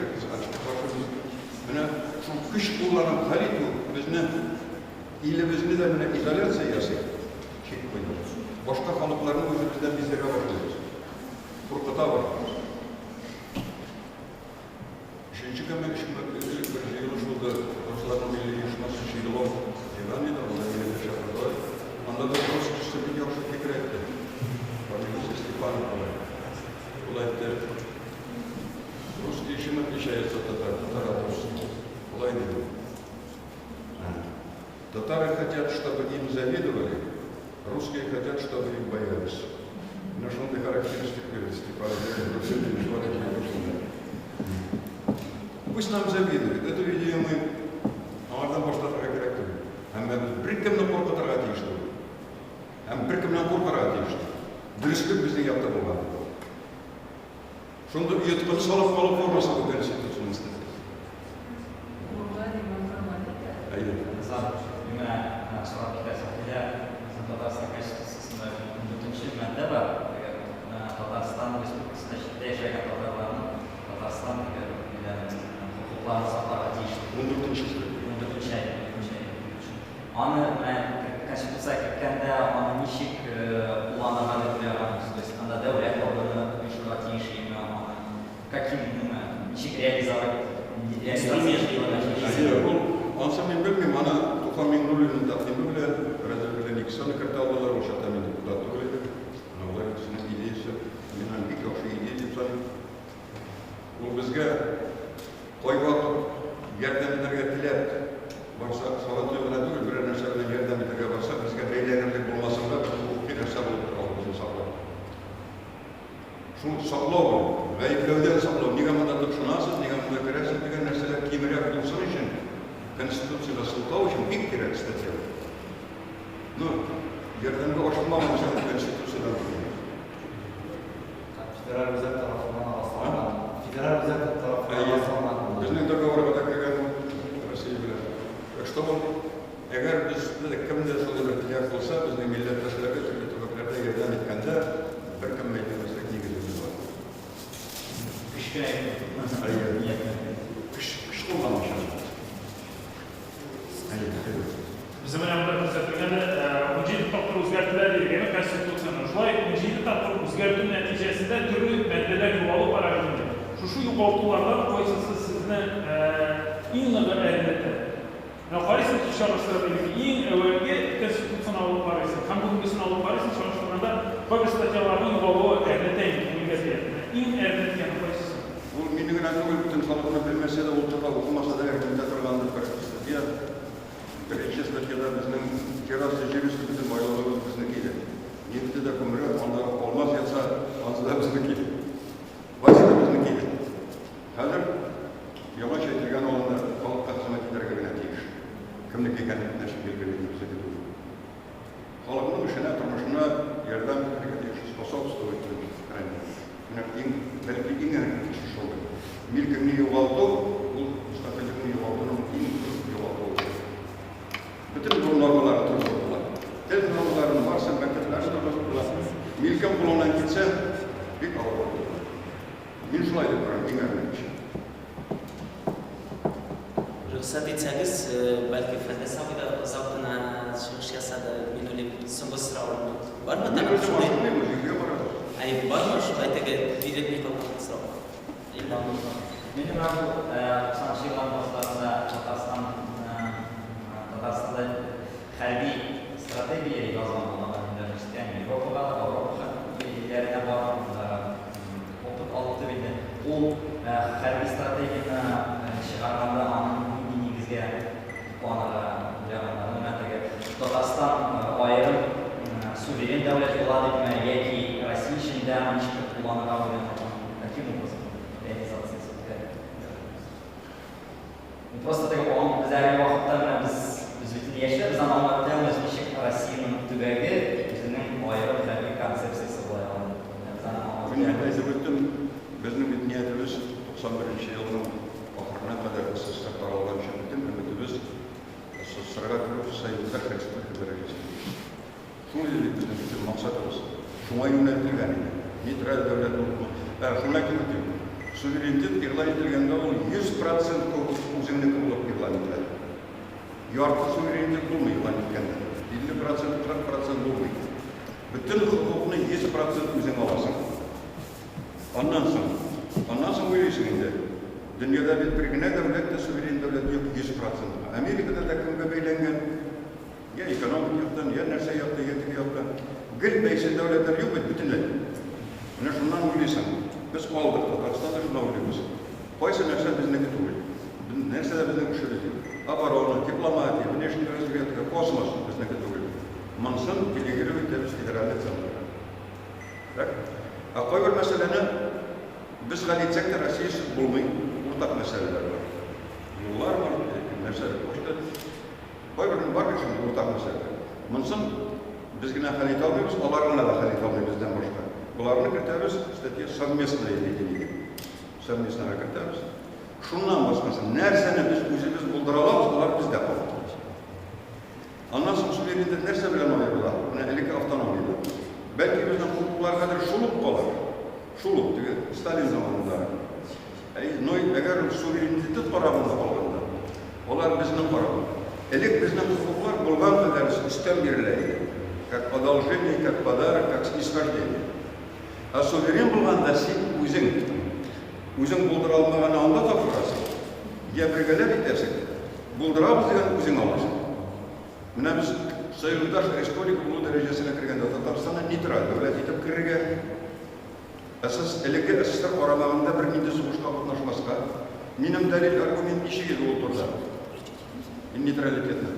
[SPEAKER 4] şu kış kullanıp halitu bizne ilimizini de izolasiya yapsak. Başka kalıpların özümüzden bizlere başlıyoruz. Korkuta var. Üçüncü kemer işimde bir yıl şurada Rusların milli yaşaması şeydi var. Evreniydi, ondan yine bir şey yapıyorlar. Onda da Rus kişisi bir yakşı fikir etti. Pamilyası Stepan kolay. Kolay etti. Rus işimi bir şey yapsa Tatar kolay değil. Татары хотят, чтобы им завидовали, русские хотят, чтобы их боялись. Нашел характеристик перед Степаном. Пусть нам завидуют. Эту идею мы onlardan başlatmaya gerek yok. Hem bir kemden korkutarak atıştı. Hem bir kemden korkarak atıştı. Dürüstlük bizim yaptı bu var. Şunda yetkin salıp kalıp olmasa bu konstitusyonu istedi. Aynen.
[SPEAKER 6] Soal kita saja tentang Tatarstan Konstitusi'nde 14. madde var. Tatarstan Respublikası'nda yaşayan Tatarların Tatarstan hukuklarını saklamak için.
[SPEAKER 4] 14.
[SPEAKER 6] 14. Onu Konstitusiya kırkanda
[SPEAKER 4] Шул саклау, гаепләүдән саклау, нигә монда тотынасыз, нигә монда керәсез дигән нәрсәләр кимерәк булсын өчен, Конституцияда сылтау өчен бик кирәк статьялар. Ну, ярдәмгә ашылмаган өчен Конституциядан
[SPEAKER 8] Федераль үзәк тарафынан расланган. Федераль үзәк тарафынан расланган.
[SPEAKER 4] Безнең договорга кергән Россия белән. Так что әгәр без кемдә шулай бер теләк булса, безнең милләттәшләргә төрле төбәкләрдә ярдәм иткәндә, беркем мәйтмәслек нигезебез бар. Кыш кулланмашы.
[SPEAKER 9] Bizim önemli özelliklerinde mücadele taktır özgürlükler dediğimiz konstitüsyonun şulay mücadele taktır özgürlüğün neticesinde türlü maddeler yuvalı paragrafında. Şu yuvaltılardan koysanız sizin innağı elbette. Nefarisin çalıştırabilir. İn evvelge konstitüsyon alıp parası. Hem bugünküsün alıp parası çalıştıranda koyu statyaların yuvalı elbette İn elbette nefarisin.
[SPEAKER 4] Bu minnigen atılır bütün halkını bilmese de ortada okumasa da erkinde durgandır bir statiya. Birinci statiyada bizning terası yer üstü bizim baylarımız biznikiydi. Nefti de kumru, onda olmaz yatsa ansıda biznikiydi. Başta biznikiydi. Hazır yavaş etilgen olanlar halkka hizmet ederken etiyiş. Kimlik ekenlik neşik bilgilerini bize gidiyor. Halkının işine, turmuşuna yerden etiyiş. Способствовать belki en önemli kişi oldu. Milkini yuvaldı, bu stratejinin yuvaldığının en büyük yuvaldı oldu. Bütün bu normalları tutuldular. Tel normalların varsa mekteplerde tutuldular. Milkin bulunan gitse bir ağır oldu. Min şulaydı buranın en önemli kişi.
[SPEAKER 1] Ruhsat etseniz, belki Fendesami'de uzaktan çıkış yasada minuli songo sıralarında var mı?
[SPEAKER 4] Ben öyle bahsetmiyorum, çünkü var.
[SPEAKER 1] Ay var mı? Şu ayda bir toplantı sıralar.
[SPEAKER 6] Benim bu sanatçı yıllar başlarında Tatarslan'da hərbi stratejiya yazılmalarına isteyen Avrupa yerine var oturup alıntı bildi. O hərbi stratejiyini çıkarmanda anın negizge puanlara yağınlarını məntəqə Tatarstan ayrım suveren devlet oladı ki Россия içinde anışkı kullanılan таким образом реализация. Просто так он bizlerle vaxtlar biz bütün yaşlar biz anlamadığımız bir şey Rusya'nın tübegi bizden ayrı bir konsepsiyası var.
[SPEAKER 4] Bizning niyetimiz 91 yılın ahırına kadar kısaslar taralgan için bütün ümitimiz sıraya kırıp sayımızda Respublika derecesi. Şunu dedik bizim bütün maksadımız. Şuna yöneltilgen neytral devlet olma. Şuna kimdir? Suverenitet ilan etilgende ol 100% o'zingniki bo'lib ilan etiladi. Yorqin suverenitet bo'lmaydi ilan etganda. 50% 40% bo'lmaydi. Bütün huquqni 100% o'zing olasan. Ondan so'ng o'ylaysan endi. Dunyoda birgina davlatda suveren davlat yo'q 100%. Amerikada da kimga beylangan? Ya ekonomik yoqdan, ya narsa yoqdan, ya tigi yoqdan. Gil beysiz davlatlar yo'q butunlay. Mana shundan o'ylaysan. Biz oldik Tatarstonda shunday o'ylaymiz. Qaysi narsa bizniki to'g'ri? Narsa bizning kuchimiz. Oborona, diplomatiya, внешняя разведка, kosmos bizniki to'g'ri. Mansab делегировать etamiz federalniy centrga. Так? Qo'y bir masalani biz hal etsak da Rossiyasiz bo'lmaydi. O'rtaq masalalar bor. Yo'llar bor, narsalar boshqa. Qo'y bir bor uchun o'rtaq masalalar. Mansab bizgina hal eta olmaymiz, ularni da hal eta olmaymiz bizdan boshqa. Bularni kiritamiz, statiya совместное deyiladi. Совместное kiritamiz. Shundan boshqasi narsani biz o'zimiz buldira olamiz, ular bizda qoladi. Ondan so'ng suverenitet narsa bilan ayriladi. Buni ilk avtonomiya. Belki bizning huquqlargadir shuluq qolar. Shuluq degi Stalin zamonida. Agar suvereniteti qarabında qolganda, ular bizning qarabında. Ilk bizning huquqlar bo'lgan qadar istam beriladi. Как продолжение, как подарок, как снисхождение. А суверен bo'lganda sen o'zing buldira olmagani anda topshirasan. Ya birgalab etasan. Buldiramiz degan o'zing olasan. Mana biz Soyuzdosh Respublika bu darajasiga kirganda Tatarstonda neytral davlat etib kirgan. Asas ilki asoslar qaramaganda bir necha sug'ushqa qatnashmasga mening dalil argument ishiga o'tirdi. Neytralitetni.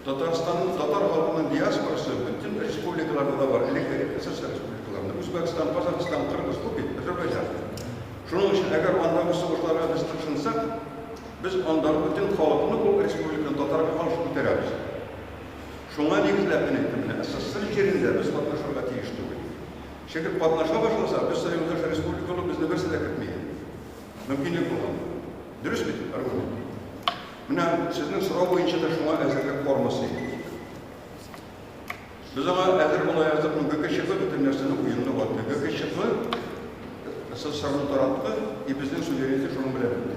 [SPEAKER 4] Tatarstonning tatar xalqining diasporasi bütün respublikalarda da var. Elektrik asas respublikalarında. O'zbekiston, Qozog'iston, Qirg'iz ko'p edi. Şunun için eğer ondaki soğuşlarga biz tırşınsak, biz onların bütün halkını bu respublikanın totarga karşı tutarız. Şuna negizlep ettimle, SSR yerinde biz katlaşırga tiyiş değil. Çünkü katlaşa başlasa, biz Soyuzdaş Respublikalı bizni birisi de kırtmayın. Mümkünlük olan. Dürüst mi? Argument. Buna sizin sıra boyunca da şuna ezirlik forması. Biz ama ezir olayazdık, göke şıklı bütün nersinin uyumlu baktı. Göke şıklı, SSR'ın tarafı, bizden suvereniyeti şunun bile bitti.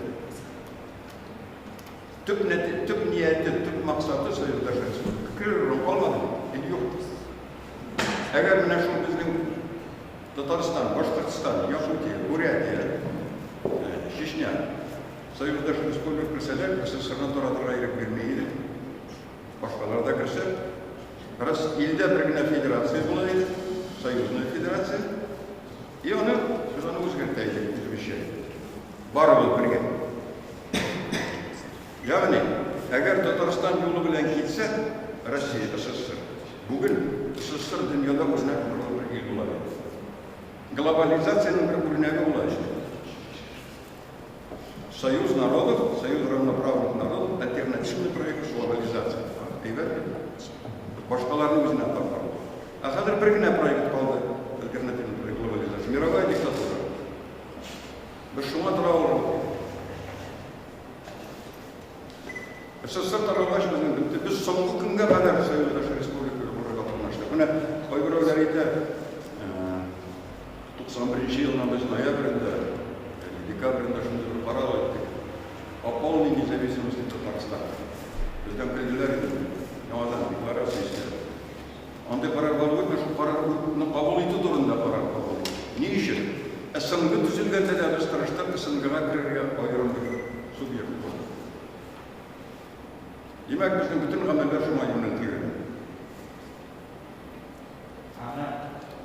[SPEAKER 4] Tüp niyeti, tüp maksadı Soyuzdaş Respublikalı. Kırırım olmadı mı? Yok. Eğer şu bizim Tataristan, Bашкортостан, Якутия, Бурятия, Чечня, Soyuzdaş Respublika kırsalar, SSR'ın tarafı ayrık vermeydi. Başkaları da kırsa. İlde birine federasyon bulaydı, Soyuzun federasyonu. Onu, biz onu özgürteydik bir şey. Var olup birge. Yani, eğer Tataristan yolu bilen gitse, Rusya, SSR. Bugün SSR dünyada özne bir il bulaydı. Глобализацияның bir көрнегі ulaştı. Союз народов, Союз равноправных народов, альтернативный проект глобализации. Başkalarının özüne tapar. Kadar bir güne proyekt kaldı, альтернативный проект глобализации. Мировая диктатура. Biz şuna tarafı SSR tarafı bizden bitti. Biz sonlu kınga kadar Soyuzdaş Respublikalı buraya katılmıştık. Buna Oygurovlarıyla 91 yılında biz noyabrında, dekabrında şunu bir karar ettik. O полной независимости Татарстана. Bizden bildiler idi. Yamadan deklarasyon istedi. Onda karar var şu kararını kabul ettiği durumda karar kabul etti. Ne işi? SNG düzülgende de biz taraftan SNG'ye girerek ayrım bir subjekt oldu. Demek bizim bütün ameller şuna yöneltiyor.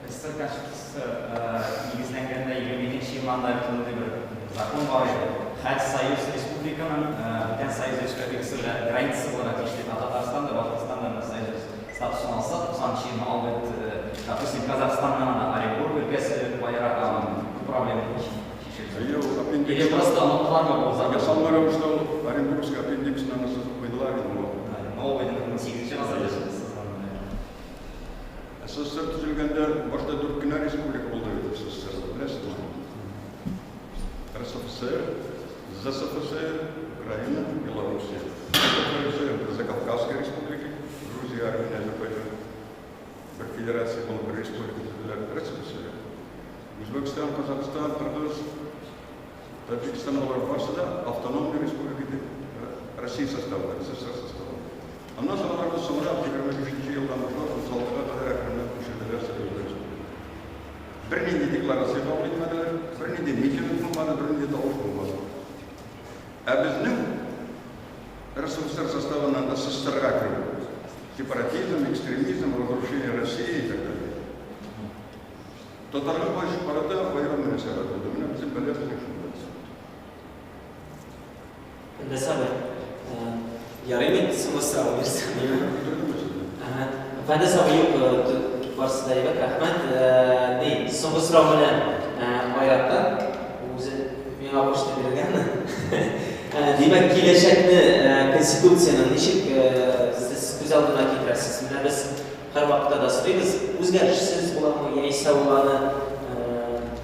[SPEAKER 6] SSR Konstitutsiyasi negizlanganda 22 yillarda qanday bir zakon bor edi. Har Soyuz Respublikaning butun Soyuz Respublikasi bilan granitsiya bo'ladi. Tataristonda, Bashkortostonda Soyuz statusini olsa, 90 yilni oldin, допустим, Казахстанdan Оренбург өлкәсе bayrak проблема шешildi. Или просто unutularma bu zakon.
[SPEAKER 4] Yasanlara uçta Оренбургский аппендиксini anasını koydular idi bu.
[SPEAKER 6] Новый 8-ci asırda
[SPEAKER 4] SSR tüzülgende başta 4 güne Respublika oldu SSR. Bilesiniz mi? РСФСР, ЗСФСР, Украина, Белоруссия. РСФСР – Закавказская республика, Грузия, Армения, Азербайджан. Федерация была республика, РСФСР. Узбекистан, Казахстан, Кыргыз, Таджикистан, Барса автономные республики России составы, СССР составы. А нас она самара в 25 yıldan başlar, 36'a kadar ekranlar kuşadalar Soyuzdaş Respublika. Birini de deklarasyon kabul etmediler, birini de miting bulmadı, birini de tavuş bulmadı. Bizim РСФСР составından da SSR'ga kırıldı. Separatizm, ekstremizm, разрушение России и так далее. Tatarlar başı parada bayram münasebet oldu. Bizim belirtmek şundan.
[SPEAKER 1] Desene, yarın sınıfsa olursa değil mi? Ben de sabıyıp varsa da evet, Ahmet, ne, sınıfsa olan bayrakta, buna başlayabilirken, demek gelecekte konstitusiyanın nişik göz aldığına getirəsiniz. Biz her vakitte da söylüyoruz, özgürlüksüz olan, yaysa olanı,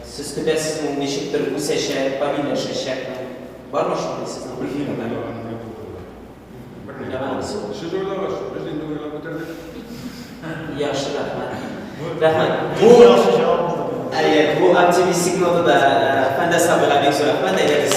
[SPEAKER 1] siz kütəsiniz, nişiktir, bu seçer, pavilya seçer, var mı şu anda sizin bilgiyle?
[SPEAKER 4] Siz oylarız, biz de oylar bitirdik.
[SPEAKER 1] Yaxşı, rahmat. Bu optimistik notada Fəndə Sabığa bir söhbət ederiz.